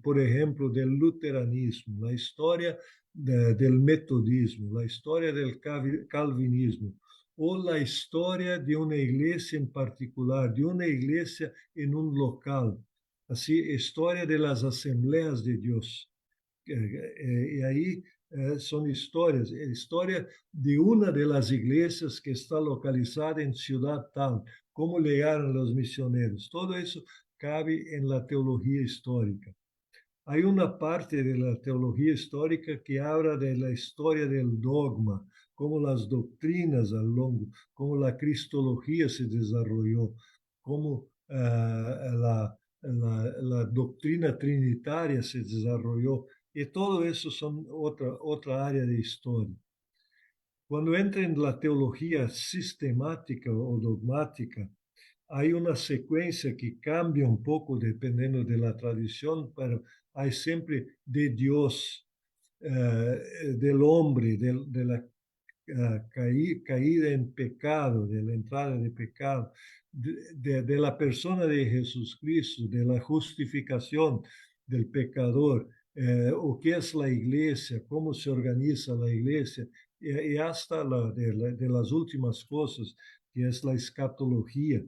por exemplo, do luteranismo, a história do metodismo, a história do calvinismo, o la historia de una iglesia en particular, de una iglesia en un local. Así, historia de las asambleas de Dios. Y ahí son historias, historia de una de las iglesias que está localizada en ciudad tal, cómo llegaron los misioneros. Todo eso cabe en la teología histórica. Hay una parte de la teología histórica que habla de la historia del dogma, cómo las doctrinas al longo, cómo la cristología se desarrolló, cómo la doctrina trinitaria se desarrolló. Y todo eso son otra área de historia. Cuando entra en la teología sistemática o dogmática, hay una secuencia que cambia un poco dependiendo de la tradición, pero hay siempre de Dios, del hombre, de la caída en pecado, de la entrada de pecado, de la persona de Jesús Cristo, de la justificación del pecador, o qué es la iglesia, cómo se organiza la iglesia, y hasta de las últimas cosas, que es la escatología.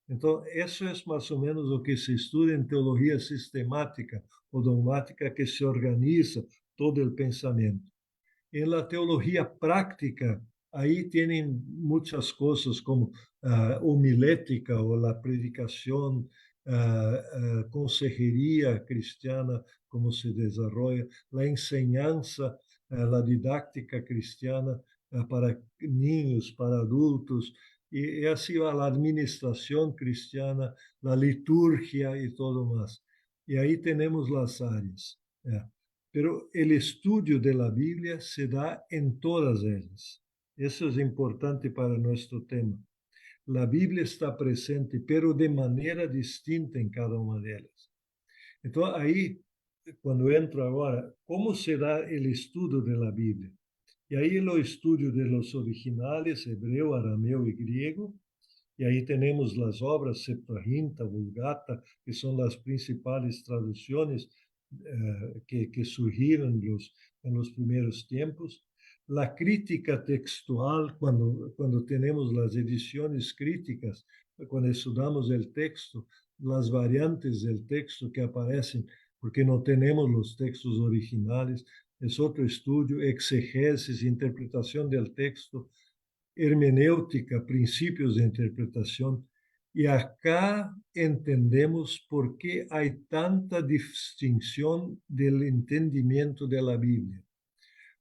Entonces, eso es más o menos lo que se estudia en teología sistemática o dogmática, que se organiza todo el pensamiento. En la teología práctica, ahí tienen muchas cosas como homilética o la predicación, consejería cristiana, cómo se desarrolla, la enseñanza, la didáctica cristiana para niños, para adultos, y así va la administración cristiana, la liturgia y todo más. Y ahí tenemos las áreas. Pero el estudio de la Biblia se da en todas ellas. Eso es importante para nuestro tema. La Biblia está presente, pero de manera distinta en cada una de ellas. Entonces, ahí, cuando entro ahora, ¿cómo se da el estudio de la Biblia? Y ahí el estudio de los originales, hebreo, arameo y griego. Y ahí tenemos las obras Septuaginta, Vulgata, que son las principales traducciones que surgieron en los primeros tiempos. La crítica textual, cuando tenemos las ediciones críticas, cuando estudiamos el texto, las variantes del texto que aparecen, porque no tenemos los textos originales, es otro estudio, exegesis, interpretación del texto, hermenéutica, principios de interpretación. Y acá entendemos por qué hay tanta distinción del entendimiento de la Biblia.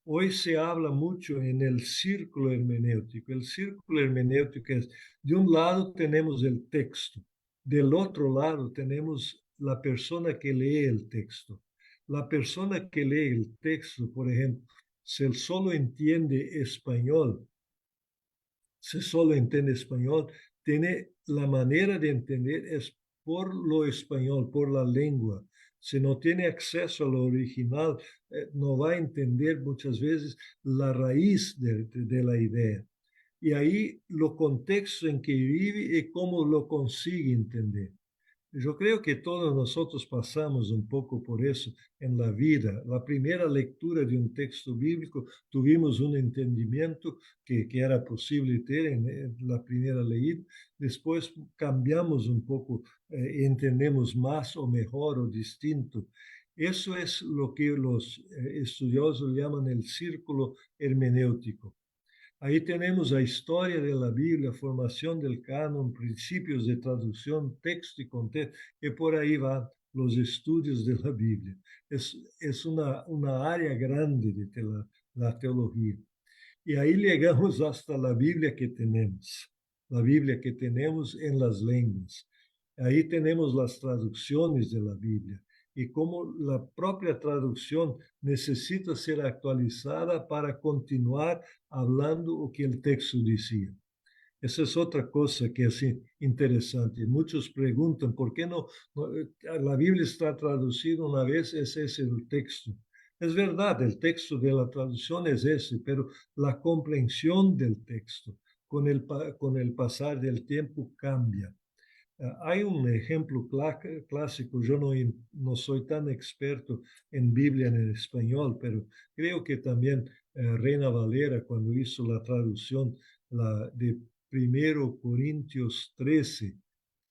Hoy se habla mucho en el círculo hermenéutico. El círculo hermenéutico es, de un lado tenemos el texto, del otro lado tenemos la persona que lee el texto. La persona que lee el texto, por ejemplo, si él solo entiende español, se solo entiende español, tiene la manera de entender es por lo español, por la lengua. Si no tiene acceso a lo original, no va a entender muchas veces la raíz de la idea. Y ahí lo contexto en que vive y cómo lo consigue entender. Yo creo que todos nosotros pasamos un poco por eso en la vida. La primera lectura de un texto bíblico tuvimos un entendimiento que era posible tener en la primera leída. Después cambiamos un poco, entendemos más o mejor o distinto. Eso es lo que los estudiosos llaman el círculo hermenéutico. Ahí tenemos la historia de la Biblia, formación del canon, principios de traducción, texto y contexto, y por ahí van los estudios de la Biblia. Es una área grande de la teología. Y ahí llegamos hasta la Biblia que tenemos en las lenguas. Ahí tenemos las traducciones de la Biblia y cómo la propia traducción necesita ser actualizada para continuar hablando lo que el texto decía. Esa es otra cosa que es interesante. Muchos preguntan, ¿por qué no la Biblia está traducida una vez? Ese es el texto. Es verdad, el texto de la traducción es ese, pero la comprensión del texto con el pasar del tiempo cambia. Hay un ejemplo clásico, yo no soy tan experto en Biblia en español, pero creo que también Reina Valera, cuando hizo la traducción de 1 Corintios 13,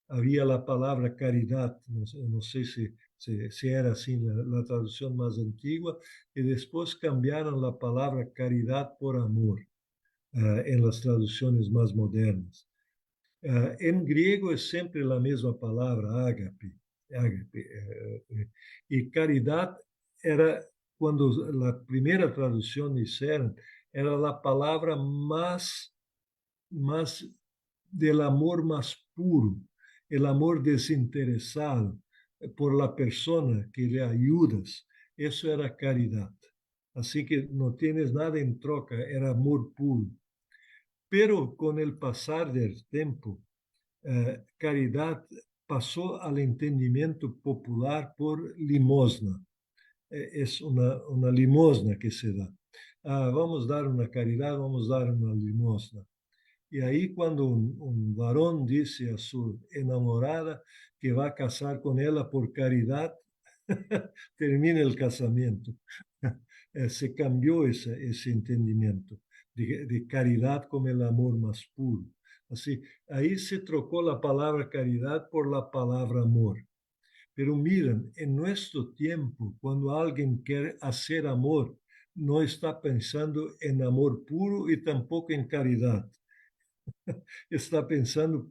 había la palabra caridad, no sé si era así la traducción más antigua, y después cambiaron la palabra caridad por amor en las traducciones más modernas. En griego es siempre la misma palabra, ágape, y caridad era, cuando la primera traducción hicieron, era la palabra más del amor más puro, el amor desinteresado por la persona que le ayudas. Eso era caridad. Así que no tienes nada en troca, era amor puro. Pero con el pasar del tiempo, caridad pasó al entendimiento popular por limosna. Es una limosna que se da. Vamos a dar una caridad, vamos a dar una limosna. Y ahí cuando un varón dice a su enamorada que va a casar con ella por caridad, termina el casamiento. Se cambió ese entendimiento de caridad como el amor más puro. Así, ahí se trocó la palabra caridad por la palabra amor. Pero miren, en nuestro tiempo, cuando alguien quiere hacer amor, no está pensando en amor puro y tampoco en caridad. Está pensando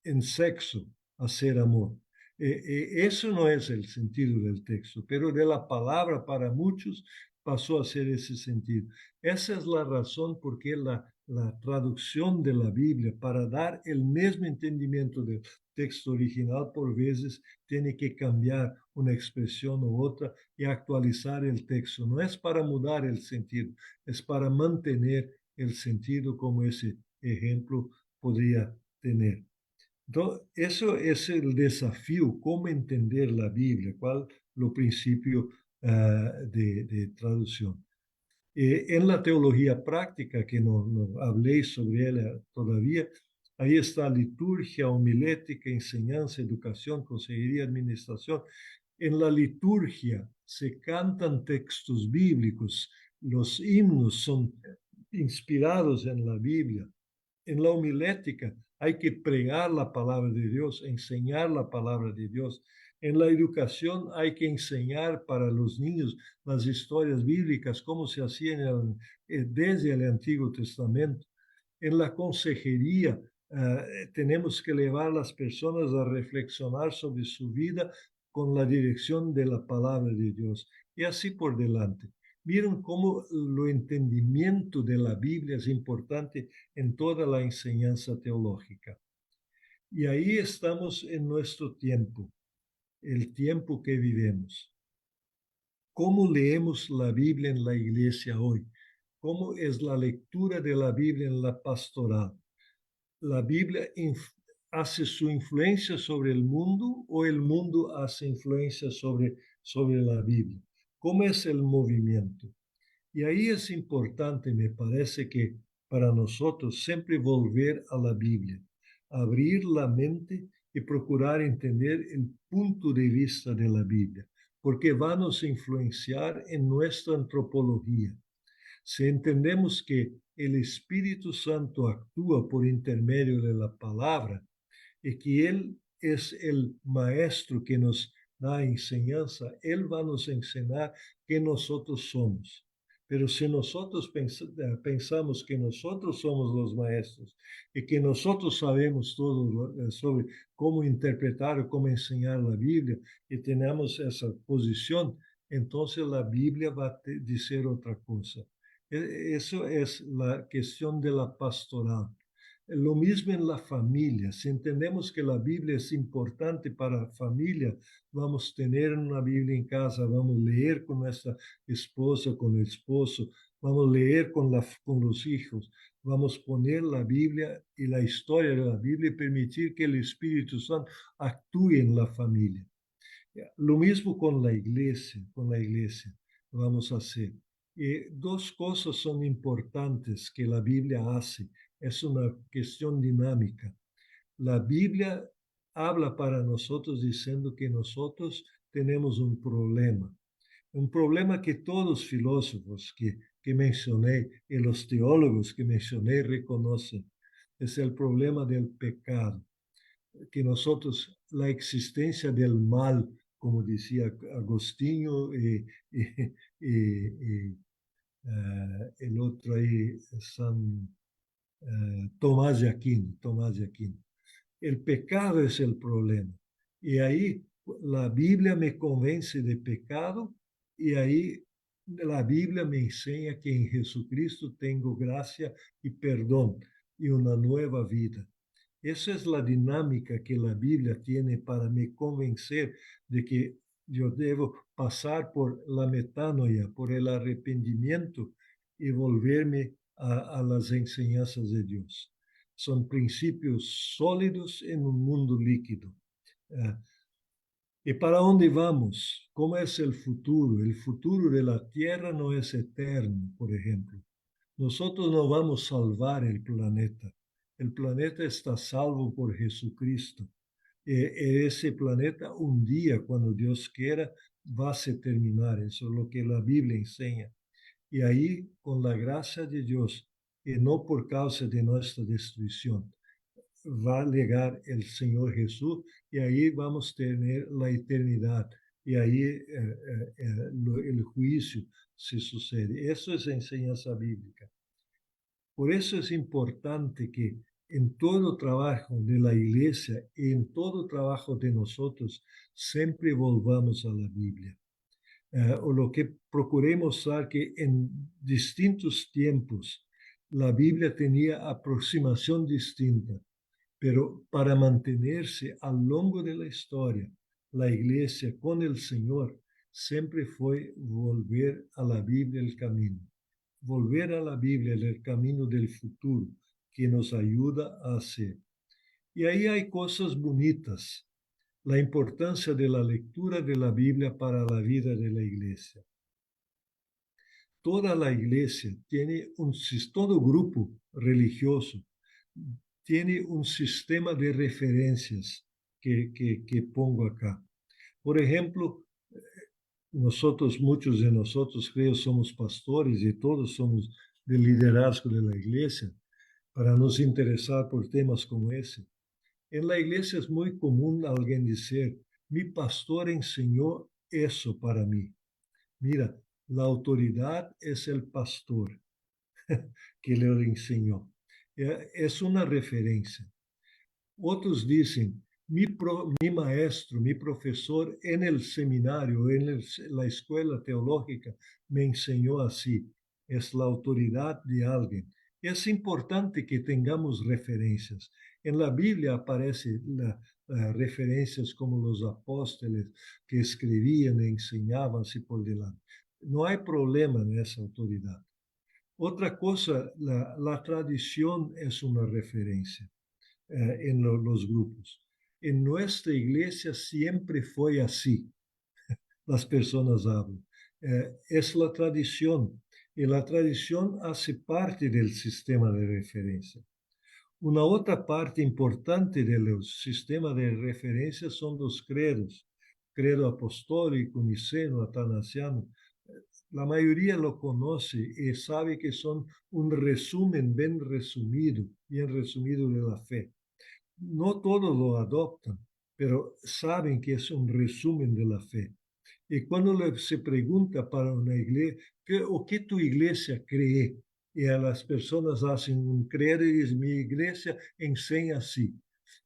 en sexo, hacer amor. Eso no es el sentido del texto, pero de la palabra para muchos pasó a ser ese sentido. Esa es la razón por qué la traducción de la Biblia, para dar el mismo entendimiento del texto original, por veces tiene que cambiar una expresión u otra y actualizar el texto. No es para mudar el sentido, es para mantener el sentido como ese ejemplo podría tener. Entonces, eso es el desafío, cómo entender la Biblia, cuál lo principio de traducción. En la teología práctica, que no hablé sobre ella todavía, ahí está liturgia, homilética, enseñanza, educación, consejería, administración. En la liturgia se cantan textos bíblicos, los himnos son inspirados en la Biblia. En la homilética hay que pregar la palabra de Dios, enseñar la palabra de Dios. En la educación hay que enseñar para los niños las historias bíblicas, cómo se hacían desde el Antiguo Testamento. En la consejería tenemos que llevar a las personas a reflexionar sobre su vida con la dirección de la palabra de Dios. Y así por delante. Miren cómo el entendimiento de la Biblia es importante en toda la enseñanza teológica. Y ahí estamos en nuestro tiempo, el tiempo que vivimos. ¿Cómo leemos la Biblia en la iglesia hoy? ¿Cómo es la lectura de la Biblia en la pastoral? ¿La Biblia hace su influencia sobre el mundo o el mundo hace influencia sobre la Biblia? ¿Cómo es el movimiento? Y ahí es importante, me parece que para nosotros siempre volver a la Biblia, abrir la mente y procurar entender el punto de vista de la Biblia, porque va a nos influenciar en nuestra antropología. Si entendemos que el Espíritu Santo actúa por intermedio de la palabra y que Él es el maestro que nos da enseñanza, Él va a nos enseñar que nosotros somos. Pero si nosotros pensamos que nosotros somos los maestros y que nosotros sabemos todo sobre cómo interpretar o cómo enseñar la Biblia y tenemos esa posición, entonces la Biblia va a decir otra cosa. Eso es la cuestión de la pastoral. Lo mismo en la familia. Si entendemos que la Biblia es importante para la familia, vamos a tener una Biblia en casa, vamos a leer con nuestra esposa, con el esposo, vamos a leer con los hijos, vamos a poner la Biblia y la historia de la Biblia y permitir que el Espíritu Santo actúe en la familia. Lo mismo con la iglesia vamos a hacer. Dos cosas son importantes que la Biblia hace. Es una cuestión dinámica. La Biblia habla para nosotros diciendo que nosotros tenemos un problema que todos los filósofos que que mencioné y los teólogos que mencioné reconocen. Es el problema del pecado, que nosotros, la existencia del mal, como decía Agostinho el otro ahí, San Tomás de Aquino. El pecado es el problema. Y ahí la Biblia me convence de pecado y ahí la Biblia me enseña que en Jesucristo tengo gracia y perdón y una nueva vida. Esa es la dinámica que la Biblia tiene para me convencer de que yo debo pasar por la metanoia, por el arrepentimiento y volverme a las enseñanzas de Dios. Son principios sólidos en un mundo líquido. ¿Y para dónde vamos? ¿Cómo es el futuro? El futuro de la Tierra no es eterno, por ejemplo. Nosotros no vamos a salvar el planeta. El planeta está salvo por Jesucristo. Ese planeta un día, cuando Dios quiera, va a se terminar. Eso es lo que la Biblia enseña. Y ahí, con la gracia de Dios, y no por causa de nuestra destrucción, va a llegar el Señor Jesús y ahí vamos a tener la eternidad. Y ahí el juicio se sucede. Eso es enseñanza bíblica. Por eso es importante que en todo trabajo de la iglesia y en todo trabajo de nosotros siempre volvamos a la Biblia. O lo que procuremos mostrar que en distintos tiempos la Biblia tenía aproximación distinta, pero para mantenerse a lo largo de la historia, la iglesia con el Señor siempre fue volver a la Biblia el camino. Volver a la Biblia el camino del futuro que nos ayuda a hacer. Y ahí hay cosas bonitas. La importancia de la lectura de la Biblia para la vida de la iglesia. Toda la iglesia tiene todo grupo religioso tiene un sistema de referencias que pongo acá. Por ejemplo, nosotros, muchos de nosotros, creo, somos pastores y todos somos del liderazgo de la iglesia para nos interesar por temas como ese. En la iglesia es muy común alguien decir, mi pastor enseñó eso para mí. Mira, la autoridad es el pastor que le enseñó. Es una referencia. Otros dicen, mi maestro, mi profesor en el seminario, la escuela teológica, me enseñó así. Es la autoridad de alguien. Es importante que tengamos referencias. En la Biblia aparecen referencias como los apóstoles que escribían e enseñaban así por delante. No hay problema en esa autoridad. Otra cosa, la tradición es una referencia en los grupos. En nuestra iglesia siempre fue así. Las personas hablan. Es la tradición. Y la tradición hace parte del sistema de referencia. Una otra parte importante del sistema de referencia son los credos. Credo apostólico, niceno, atanasiano. La mayoría lo conoce y sabe que son un resumen bien resumido de la fe. No todos lo adoptan, pero saben que es un resumen de la fe. Y cuando se pregunta para una iglesia, ¿qué tu iglesia cree? Y a las personas hacen un credo y dicen, mi iglesia enseña así.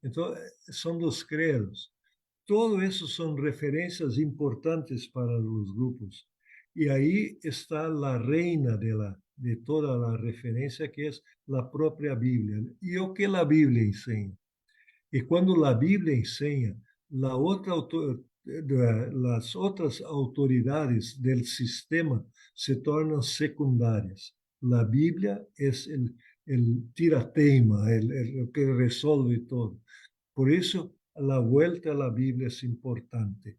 Entonces, son los credos. Todo eso son referencias importantes para los grupos. Y ahí está la reina de toda la referencia, que es la propia Biblia. ¿Y lo que la Biblia enseña? Y cuando la Biblia enseña, las otras autoridades del sistema se tornan secundarias. La Biblia es el tirateima, el que resuelve todo. Por eso la vuelta a la Biblia es importante.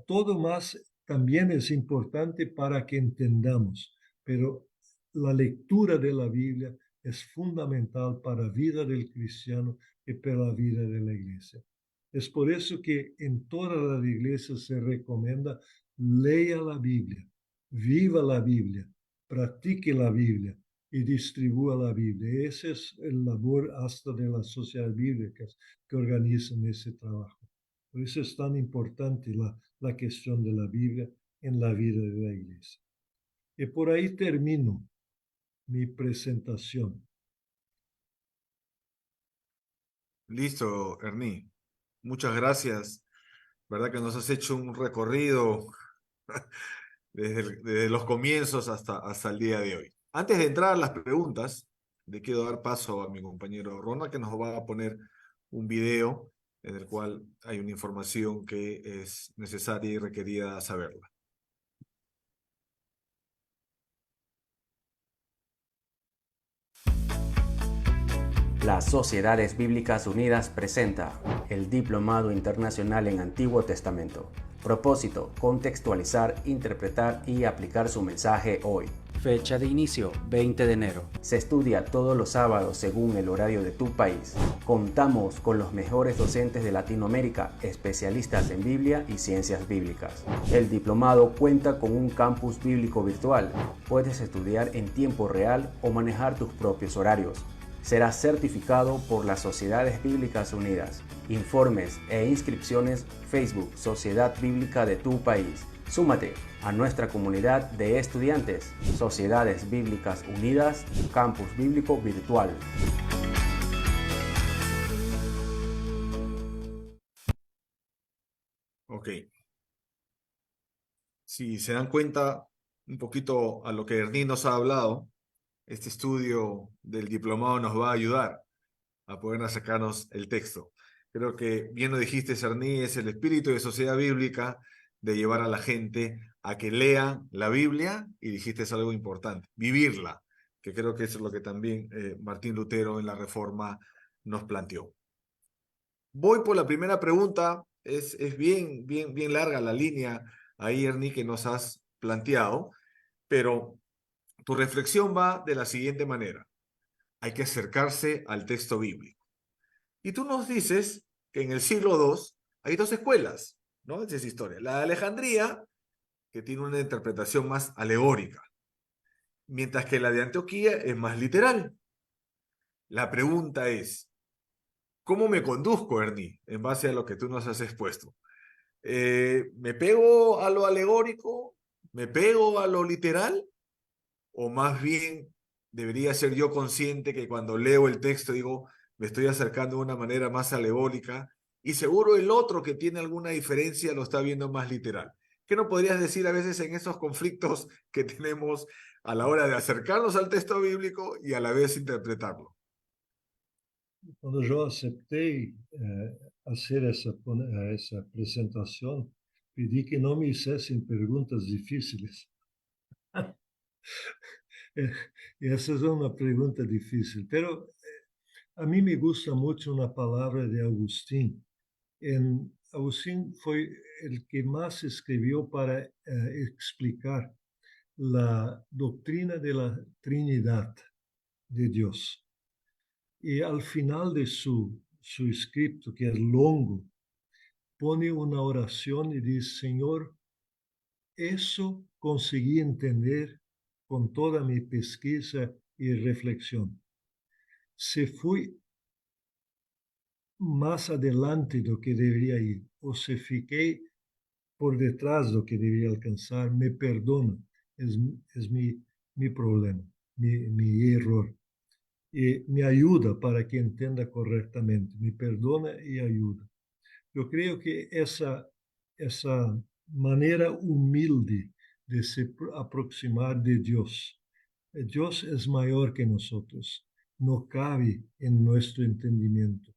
Todo más también es importante para que entendamos, pero la lectura de la Biblia es fundamental para la vida del cristiano y para la vida de la iglesia. Es por eso que en todas las iglesias se recomienda, lea la Biblia, viva la Biblia, practique la Biblia y distribúa la Biblia. Ese es el labor hasta de las sociedades bíblicas que organizan ese trabajo. Por eso es tan importante la cuestión de la Biblia en la vida de la iglesia. Y por ahí termino mi presentación. Listo, Ernie. Muchas gracias. ¿Verdad que nos has hecho un recorrido desde los comienzos hasta el día de hoy? Antes de entrar a las preguntas, le quiero dar paso a mi compañero Ronald, que nos va a poner un video en el cual hay una información que es necesaria y requerida saberla. Las Sociedades Bíblicas Unidas presenta el Diplomado Internacional en Antiguo Testamento. Propósito: contextualizar, interpretar y aplicar su mensaje hoy. Fecha de inicio: 20 de enero. Se estudia todos los sábados según el horario de tu país. Contamos con los mejores docentes de Latinoamérica, especialistas en Biblia y ciencias bíblicas. El diplomado cuenta con un campus bíblico virtual. Puedes estudiar en tiempo real o manejar tus propios horarios. Será certificado por las Sociedades Bíblicas Unidas. Informes e inscripciones: Facebook Sociedad Bíblica de tu país. Súmate a nuestra comunidad de estudiantes. Sociedades Bíblicas Unidas, Campus Bíblico Virtual. Ok. Si se dan cuenta un poquito a lo que Ernie nos ha hablado, este estudio del diplomado nos va a ayudar a poder sacarnos el texto. Creo que bien lo dijiste, Ernie, es el espíritu de Sociedad Bíblica de llevar a la gente a que lean la Biblia, y dijiste algo importante: vivirla, que creo que eso es lo que también Martín Lutero en la Reforma nos planteó. Voy por la primera pregunta. Es bien larga la línea ahí, Ernie, que nos has planteado, pero tu reflexión va de la siguiente manera: hay que acercarse al texto bíblico. Y tú nos dices que en el siglo II hay dos escuelas, ¿no? Esa es historia. La de Alejandría, que tiene una interpretación más alegórica, mientras que la de Antioquía es más literal. La pregunta es: ¿cómo me conduzco, Ernie, en base a lo que tú nos has expuesto? ¿Me pego a lo alegórico? ¿Me pego a lo literal? ¿O más bien debería ser yo consciente que cuando leo el texto digo, me estoy acercando de una manera más alegórica, y seguro el otro que tiene alguna diferencia lo está viendo más literal? ¿Qué nos podrías decir a veces en esos conflictos que tenemos a la hora de acercarnos al texto bíblico y a la vez interpretarlo? Cuando yo acepté hacer esa presentación, pedí que no me hiciesen preguntas difíciles. Esa es una pregunta difícil, pero a mí me gusta mucho una palabra de Agustín. Agustín fue el que más escribió para explicar la doctrina de la Trinidad de Dios. Y al final de su escrito, que es longo, pone una oración y dice: Señor, eso conseguí entender con toda mi pesquisa y reflexión. Se fui más adelante de lo que debería ir, o se fiqué por detrás de lo que debería alcanzar, me perdona. Es mi problema, mi error. Y me ayuda para que entienda correctamente. Me perdona y ayuda. Yo creo que esa manera humilde de se aproximar de Dios. Dios es mayor que nosotros, no cabe en nuestro entendimiento.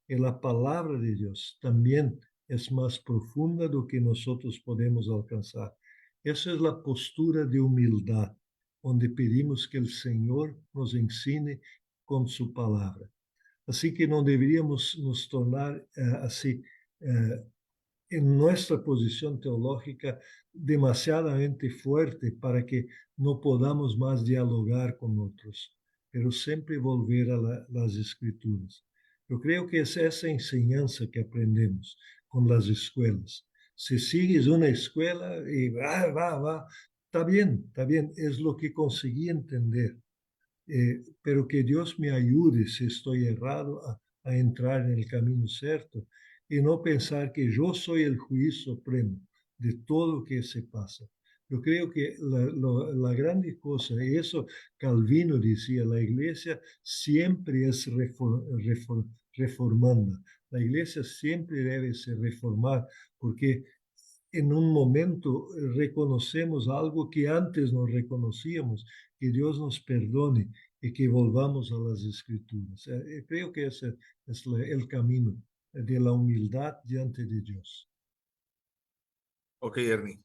Y la palabra de Dios también es más profunda de lo que nosotros podemos alcanzar. Esa es la postura de humildad, donde pedimos que el Señor nos enseñe con su palabra. Así que no deberíamos nos tornar así en nuestra posición teológica demasiadamente fuerte para que no podamos más dialogar con otros, pero siempre volver a las escrituras. Yo creo que es esa enseñanza que aprendemos con las escuelas. Si sigues una escuela y va, está bien, es lo que conseguí entender. Pero que Dios me ayude si estoy errado a entrar en el camino cierto y no pensar que yo soy el juez supremo de todo lo que se pasa. Yo creo que la grande cosa, y eso Calvino decía, la iglesia siempre es reformanda. La iglesia siempre debe ser reformar porque en un momento reconocemos algo que antes no reconocíamos, que Dios nos perdone y que volvamos a las escrituras. Creo que ese es el camino de la humildad diante de Dios. Ok, Ernie.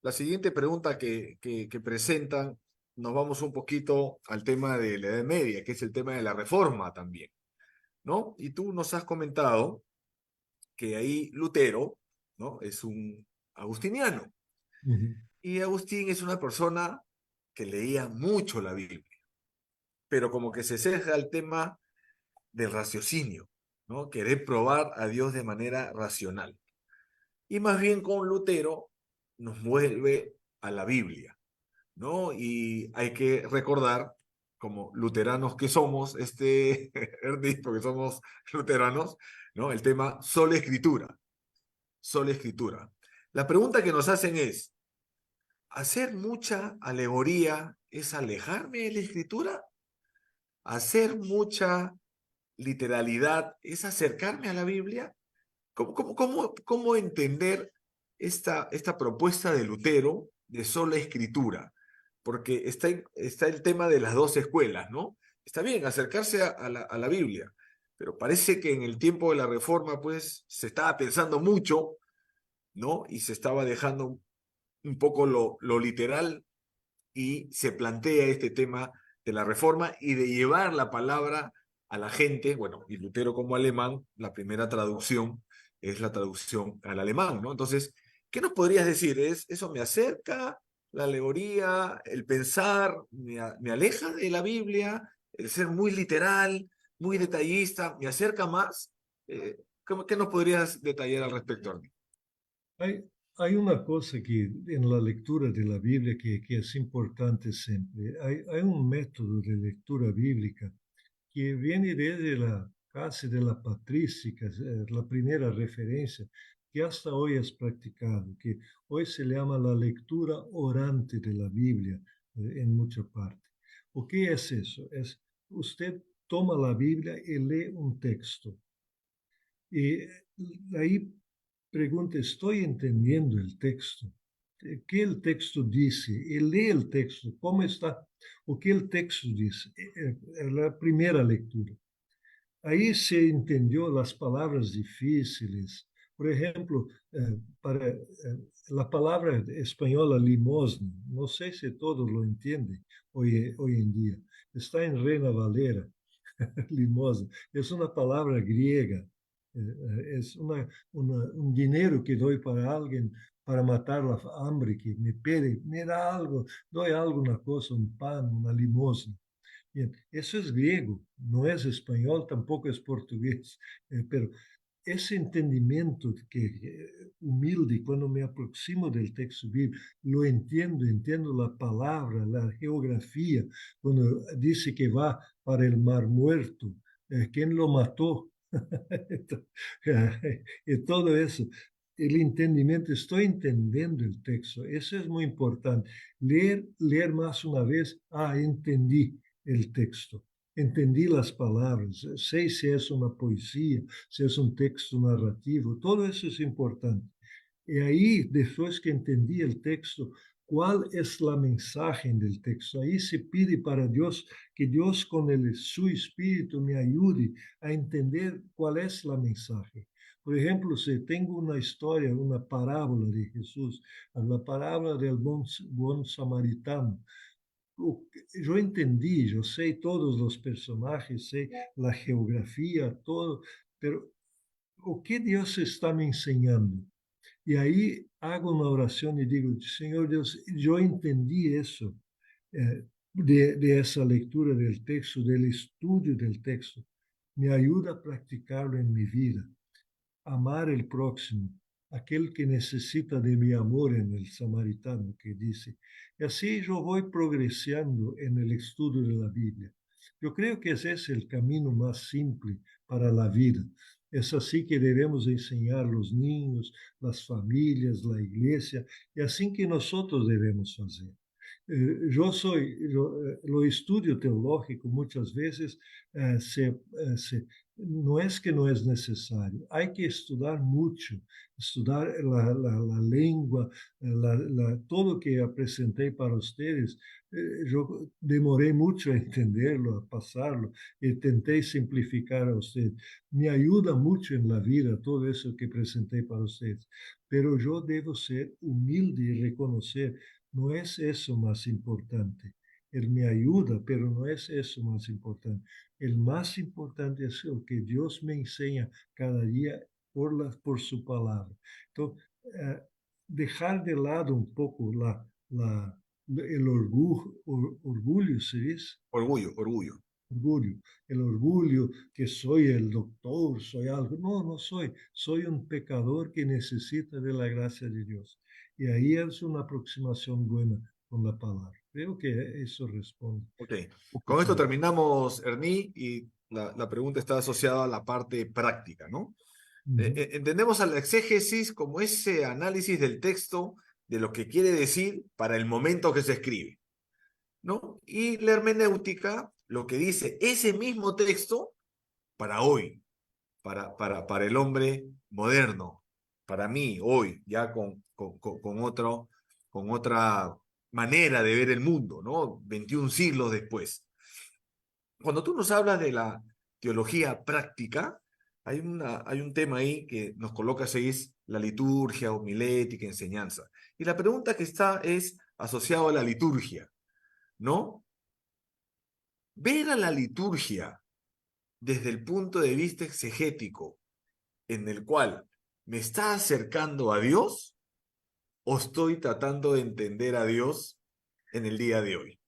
La siguiente pregunta que presentan, nos vamos un poquito al tema de la Edad Media, que es el tema de la Reforma también, ¿no? Y tú nos has comentado que ahí Lutero, ¿no? Es un agustiniano. Uhum. Y Agustín es una persona que leía mucho la Biblia, pero como que se sesga al tema del raciocinio, ¿no? Querer probar a Dios de manera racional. Y más bien con Lutero nos vuelve a la Biblia, ¿no? Y hay que recordar, como luteranos que somos, Ernie, porque somos luteranos, ¿no? El tema sola escritura, sola escritura. La pregunta que nos hacen es, ¿hacer mucha alegoría es alejarme de la escritura? ¿Hacer mucha literalidad es acercarme a la Biblia? ¿Cómo entender esta propuesta de Lutero de sola escritura? Porque está el tema de las dos escuelas, ¿no? Está bien acercarse a la Biblia, pero parece que en el tiempo de la Reforma, pues, se estaba pensando mucho, ¿no? Y se estaba dejando un poco lo literal y se plantea este tema de la Reforma y de llevar la palabra a la gente. Bueno, y Lutero como alemán, la primera traducción es la traducción al alemán, ¿no? Entonces, ¿qué nos podrías decir? ¿Eso me acerca, la alegoría, el pensar, me aleja de la Biblia, el ser muy literal, muy detallista, me acerca más? ¿Qué nos podrías detallar al respecto, Armin? Hay, hay una cosa que en la lectura de la Biblia que es importante siempre. Hay un método de lectura bíblica que viene desde casi de la patrística, la primera referencia, que hasta hoy es practicado, que hoy se llama la lectura orante de la Biblia en mucha parte. ¿O qué es eso? Es usted toma la Biblia y lee un texto. Y ahí pregunta, ¿estoy entendiendo el texto? ¿Qué el texto dice? Y lee el texto, ¿cómo está? ¿O qué el texto dice? La primera lectura. Ahí se entendió las palabras difíciles. Por ejemplo, para la palabra española limosna, no sé si todos lo entienden hoy en día. Está en Reina Valera, limosna. Es una palabra griega. Es un dinero que doy para alguien para matar la hambre, que me pide, me da algo, doy alguna cosa, un pan, una limosna. Bien, eso es griego, no es español, tampoco es portugués, pero ese entendimiento humilde, cuando me aproximo del texto bíblico, lo entiendo la palabra, la geografía, cuando dice que va para el Mar Muerto, ¿quién lo mató? Y todo eso, el entendimiento, estoy entendiendo el texto, eso es muy importante. Leer más una vez, entendí el texto. Entendí las palabras, sé si es una poesía, si es un texto narrativo, todo eso es importante. Y ahí, después que entendí el texto, ¿cuál es la mensaje del texto? Ahí se pide para Dios que Dios con su espíritu me ayude a entender cuál es la mensaje. Por ejemplo, si tengo una historia, una parábola de Jesús, la parábola del buen samaritano, yo entendí, yo sé todos los personajes, sé la geografía, todo, pero o que Dios está me enseñando? Y ahí hago una oración y digo, Señor Dios, yo entendí eso de esa lectura del texto, del estudio del texto. Me ayuda a practicarlo en mi vida, amar el próximo, aquel que necesita de mi amor en el samaritano que dice. Y así yo voy progresando en el estudio de la Biblia. Yo creo que ese es el camino más simple para la vida. Es así que debemos enseñar los niños, las familias, la iglesia, y así que nosotros debemos hacer. Lo estudio teológico muchas veces no es que no es necesario, hay que estudiar mucho, estudar la lengua, todo que apresenté para ustedes. Yo demoré mucho a entenderlo, a pasarlo, y tenté simplificar a ustedes. Me ayuda mucho en la vida todo eso que presenté para ustedes, pero yo debo ser humilde y reconocer, no es eso más importante. Él me ayuda, pero no es eso más importante. El más importante es lo que Dios me enseña cada día por su palabra. Entonces, dejar de lado un poco el orgullo, ¿se dice? Orgullo, orgullo. Orgullo, el orgullo que soy el doctor, soy algo. No, no soy. Soy un pecador que necesita de la gracia de Dios. Y ahí es una aproximación buena con la palabra. Creo que eso responde. Ok, con esto terminamos, Ernie, y la pregunta está asociada a la parte práctica, ¿no? Entendemos a la exégesis como ese análisis del texto de lo que quiere decir para el momento que se escribe, ¿no? Y la hermenéutica, lo que dice ese mismo texto para hoy, para el hombre moderno, para mí, hoy, ya con otra manera de ver el mundo, ¿no? 21 siglos después. Cuando tú nos hablas de la teología práctica, hay un tema ahí que nos coloca, es la liturgia, homilética, enseñanza. Y la pregunta que está es asociada a la liturgia, ¿no? Ver a la liturgia desde el punto de vista exegético, en el cual me está acercando a Dios, o estoy tratando de entender a Dios en el día de hoy.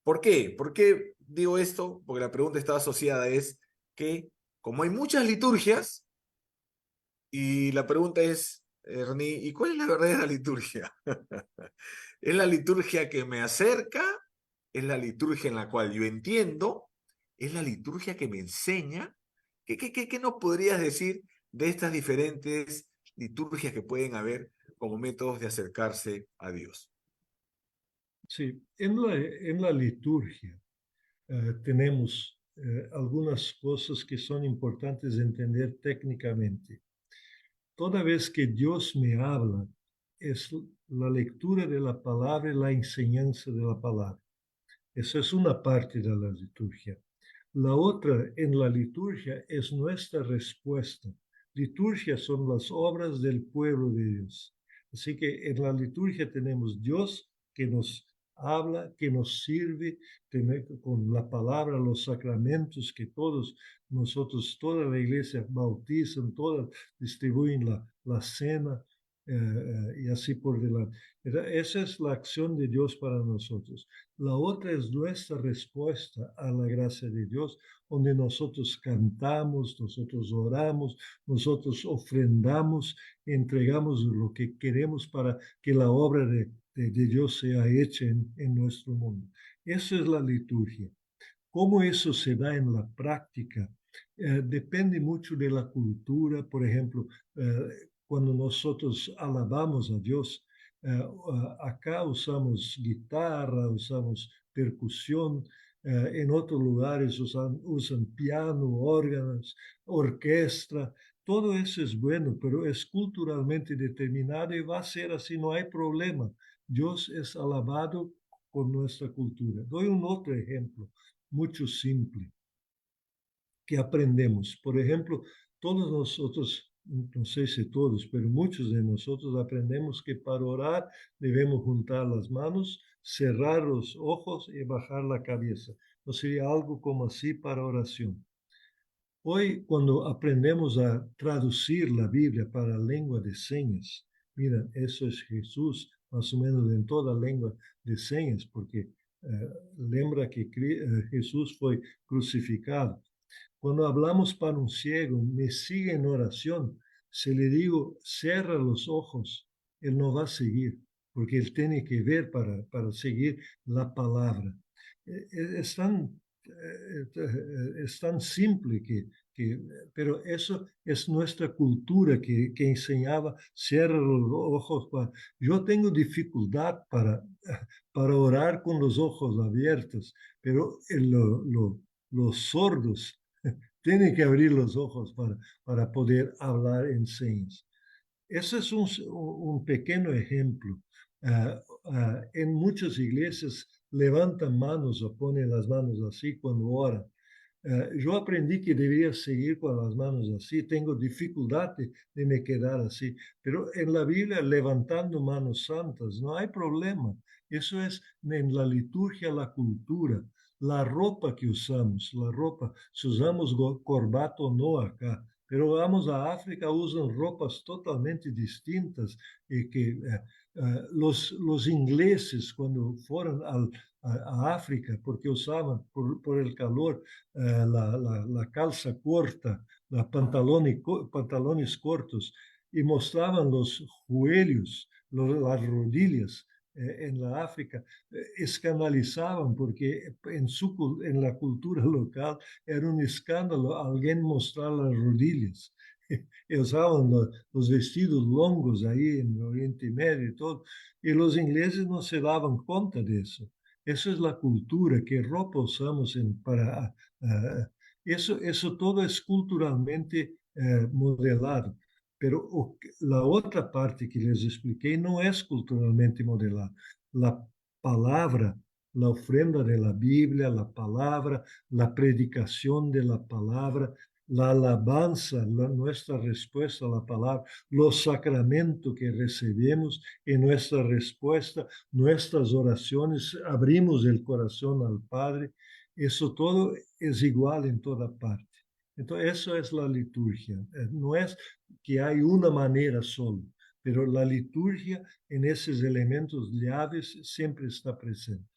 ¿Por qué? ¿Por qué digo esto? Porque la pregunta está asociada es que como hay muchas liturgias, y la pregunta es, Ernie, ¿y cuál es la verdadera liturgia? ¿Es la liturgia que me acerca? ¿Es la liturgia en la cual yo entiendo? ¿Es la liturgia que me enseña? ¿Qué nos podrías decir de estas diferentes liturgias que pueden haber como métodos de acercarse a Dios? Sí, en la liturgia tenemos algunas cosas que son importantes entender técnicamente. Toda vez que Dios me habla, es la lectura de la palabra y la enseñanza de la palabra. Esa es una parte de la liturgia. La otra en la liturgia es nuestra respuesta. Liturgia son las obras del pueblo de Dios. Así que en la liturgia tenemos Dios que nos habla, que nos sirve con la palabra, los sacramentos que todos nosotros, toda la iglesia bautizan, todas distribuyen la cena y así por delante. Esa es la acción de Dios para nosotros. La otra es nuestra respuesta a la gracia de Dios, donde nosotros cantamos, nosotros oramos, nosotros ofrendamos, entregamos lo que queremos para que la obra de Dios sea hecha en nuestro mundo. Eso es la liturgia. ¿Cómo eso se da en la práctica? Depende mucho de la cultura. Por ejemplo, cuando nosotros alabamos a Dios, acá usamos guitarra, usamos percusión, en otros lugares usan piano, órganos, orquesta. Todo eso es bueno, pero es culturalmente determinado y va a ser así, no hay problema. Dios es alabado con nuestra cultura. Doy un otro ejemplo, mucho simple, que aprendemos. Por ejemplo, todos nosotros, no sé si todos, pero muchos de nosotros aprendemos que para orar debemos juntar las manos, cerrar los ojos y bajar la cabeza. No sería algo como así para oración. Hoy, cuando aprendemos a traducir la Biblia para lengua de señas, mira, eso es Jesús, más o menos en toda lengua de señas, porque lembra que Jesús fue crucificado. Cuando hablamos para un ciego, me sigue en oración, si le digo, cierra los ojos, él no va a seguir, porque él tiene que ver para seguir la palabra. Es tan, es tan simple pero eso es nuestra cultura que enseñaba, cierra los ojos. Yo tengo dificultad para orar con los ojos abiertos, pero los sordos tienen que abrir los ojos para poder hablar en señas. Ese es un pequeño ejemplo. En muchas iglesias levantan manos o ponen las manos así cuando oran. Yo aprendí que debería seguir con las manos así. Tengo dificultad de me quedar así. Pero en la Biblia, levantando manos santas, no hay problema. Eso es en la liturgia, la cultura, la ropa que usamos, la ropa, si usamos corbata o no acá. Pero vamos a África, usan ropas totalmente distintas y que los ingleses, cuando fueron a África, porque usaban por el calor la calza corta, los pantalones cortos, y mostraban los joelhos, las rodillas en la África, escandalizaban porque en la cultura local era un escándalo alguien mostrar las rodillas. Usaban los vestidos longos ahí en el Oriente Medio y todo, y los ingleses no se daban cuenta de eso. Eso es la cultura, qué ropa usamos para... eso todo es culturalmente modelado. Pero la otra parte que les expliqué no es culturalmente modelada. La palabra, la ofrenda de la Biblia, la palabra, la predicación de la palabra, la alabanza, nuestra respuesta a la palabra, los sacramentos que recibimos en nuestra respuesta, nuestras oraciones, abrimos el corazón al Padre, eso todo es igual en toda parte. Entonces, eso es la liturgia. No es que hay una manera solo, pero la liturgia en esos elementos llaves siempre está presente.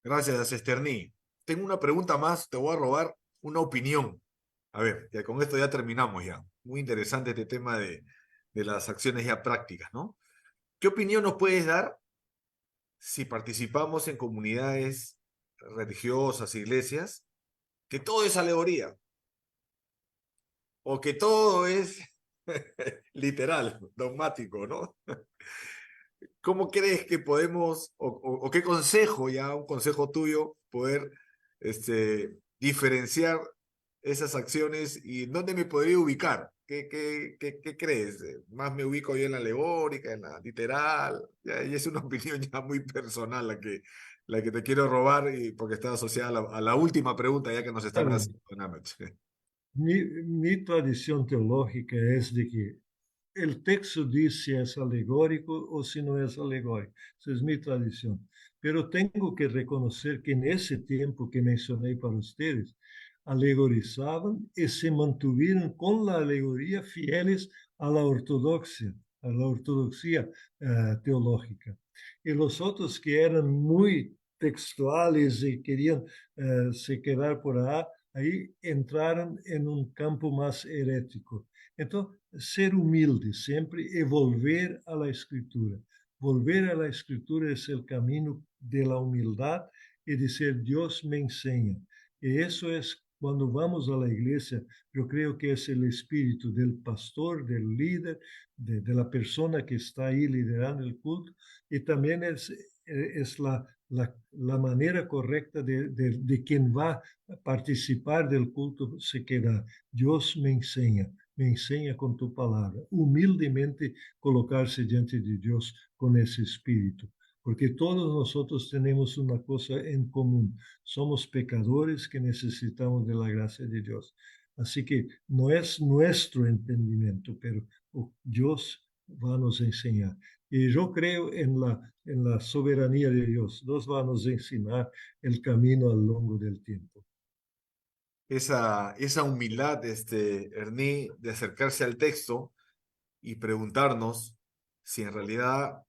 Gracias, Esterní. Tengo una pregunta más, te voy a robar una opinión. A ver, ya con esto ya terminamos ya. Muy interesante este tema de las acciones ya prácticas, ¿no? ¿Qué opinión nos puedes dar si participamos en comunidades religiosas, iglesias, que todo es alegoría o que todo es literal, dogmático, ¿no? ¿Cómo crees que podemos, o qué consejo, ya un consejo tuyo, poder diferenciar esas acciones y dónde me podría ubicar? ¿Qué crees? ¿Más me ubico yo en la alegórica, en la literal? Y es una opinión ya muy personal la que te quiero robar y porque está asociada a la última pregunta ya que nos están Claro, haciendo, Námech. mi tradición teológica es de que el texto dice si es alegórico o si no es alegórico. Esa es mi tradición. Pero tengo que reconocer que en ese tiempo que mencioné para ustedes, alegorizaban y se mantuvieron con la alegoría fieles a la ortodoxia teológica. Y los otros que eran muy textuales y querían se quedar por ahí entraron en un campo más herético. Entonces, ser humilde siempre y volver a la escritura. Volver a la escritura es el camino de la humildad y decir, Dios me enseña. Y eso es cuando vamos a la iglesia, yo creo que es el espíritu del pastor, del líder, de la persona que está ahí liderando el culto, y también es la manera correcta de quien va a participar del culto se queda. Dios me enseña con tu palabra. Humildemente colocarse diante de Dios con ese espíritu. Porque todos nosotros tenemos una cosa en común. Somos pecadores que necesitamos de la gracia de Dios. Así que no es nuestro entendimiento, pero Dios va a nos enseñar. Y yo creo en la soberanía de Dios. Dios va a nos enseñar el camino a lo largo del tiempo. Esa humildad, Ernie, de acercarse al texto y preguntarnos si en realidad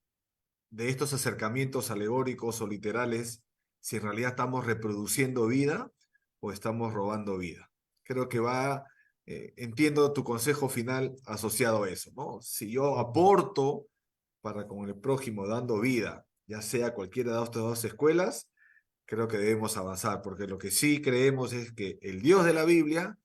de estos acercamientos alegóricos o literales, si en realidad estamos reproduciendo vida o estamos robando vida. Creo que va entiendo tu consejo final asociado a eso, ¿no? Si yo aporto para con el prójimo dando vida, ya sea cualquiera de estas dos escuelas, creo que debemos avanzar, porque lo que sí creemos es que el Dios de la Biblia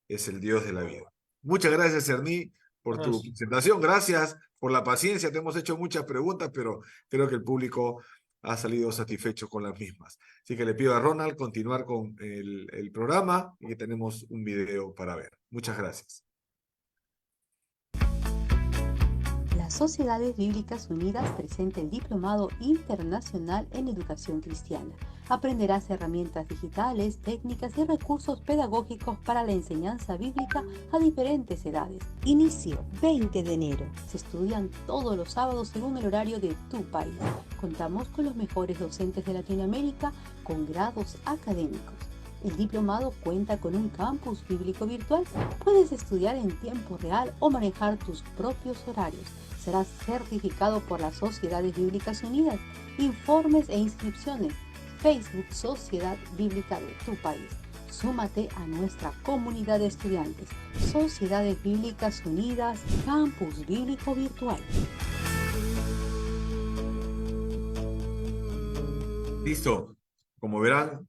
es el Dios de la vida. Muchas gracias, Ernie, por tu presentación. Gracias por la paciencia. Te hemos hecho muchas preguntas, pero creo que el público ha salido satisfecho con las mismas. Así que le pido a Ronald continuar con el programa y que tenemos un video para ver. Muchas gracias. Las Sociedades Bíblicas Unidas presenta el Diplomado Internacional en Educación Cristiana. Aprenderás herramientas digitales, técnicas y recursos pedagógicos para la enseñanza bíblica a diferentes edades. Inicio 20 de enero. Se estudian todos los sábados según el horario de tu país. Contamos con los mejores docentes de Latinoamérica con grados académicos. El diplomado cuenta con un campus bíblico virtual. Puedes estudiar en tiempo real o manejar tus propios horarios. Serás certificado por las Sociedades Bíblicas Unidas. Informes e inscripciones. Facebook Sociedad Bíblica de tu país. Súmate a nuestra comunidad de estudiantes. Sociedades Bíblicas Unidas, Campus Bíblico Virtual. Listo. Como verán,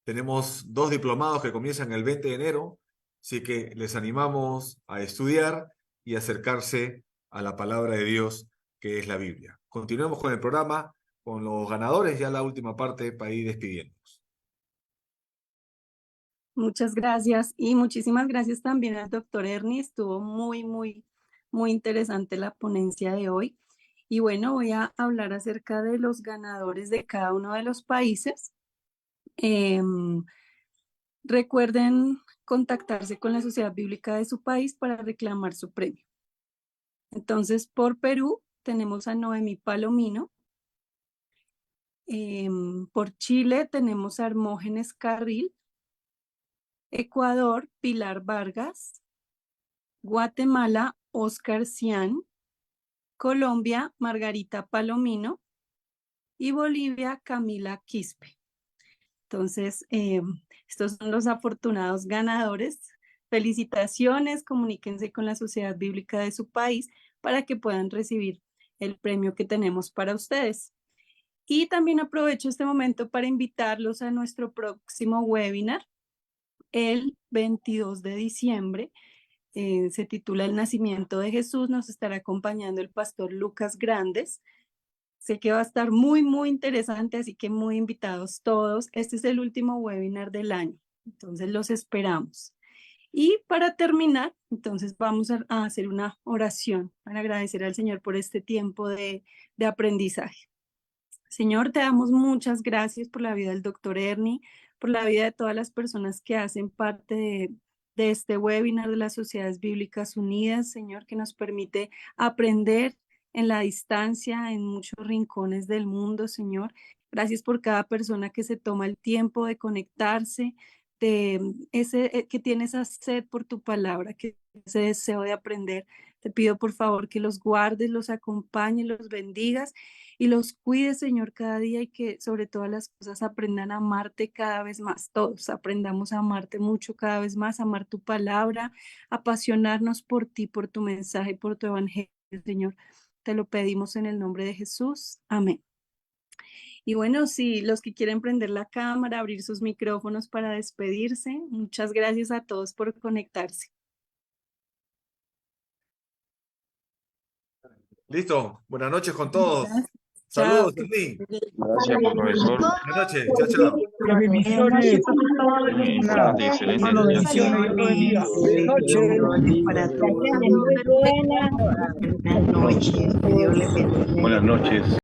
tenemos 2 diplomados que comienzan el 20 de enero, así que les animamos a estudiar y acercarse a la palabra de Dios, que es la Biblia. Continuemos con el programa, con los ganadores, ya la última parte para ir despidiéndonos. Muchas gracias y muchísimas gracias también al doctor Ernie. Estuvo muy interesante la ponencia de hoy. Y bueno, voy a hablar acerca de los ganadores de cada uno de los países. Recuerden contactarse con la Sociedad Bíblica de su país para reclamar su premio. Entonces, por Perú tenemos a Noemí Palomino. Por Chile tenemos a Hermógenes Carril. Ecuador, Pilar Vargas. Guatemala, Oscar Cian. Colombia, Margarita Palomino. Y Bolivia, Camila Quispe. Entonces, estos son los afortunados ganadores. Felicitaciones, comuníquense con la Sociedad Bíblica de su país para que puedan recibir el premio que tenemos para ustedes. Y también aprovecho este momento para invitarlos a nuestro próximo webinar, el 22 de diciembre. Se titula El Nacimiento de Jesús. Nos estará acompañando el pastor Lucas Grandes. Sé que va a estar muy interesante, así que muy invitados todos. Este es el último webinar del año, entonces los esperamos. Y para terminar, entonces vamos a hacer una oración para agradecer al Señor por este tiempo de aprendizaje. Señor, te damos muchas gracias por la vida del doctor Ernie, por la vida de todas las personas que hacen parte de este webinar de las Sociedades Bíblicas Unidas, Señor, que nos permite aprender en la distancia, en muchos rincones del mundo, Señor. Gracias por cada persona que se toma el tiempo de conectarse, que tiene esa sed por tu palabra, que ese deseo de aprender. Te pido por favor que los guardes, los acompañes, los bendigas y los cuides, Señor, cada día, y que sobre todas las cosas aprendan a amarte cada vez más. Todos aprendamos a amarte mucho cada vez más, a amar tu palabra, apasionarnos por ti, por tu mensaje, por tu evangelio, Señor. Te lo pedimos en el nombre de Jesús. Amén. Y bueno, sí, los que quieren prender la cámara, abrir sus micrófonos para despedirse, muchas gracias a todos por conectarse. Listo. Buenas noches con todos. Gracias. Saludos, Chao. Ernie. Gracias, profesor. Buenas noches. Chao. Bendiciones. Importante y excelente enseñanza. Buenas noches. Buenas noches.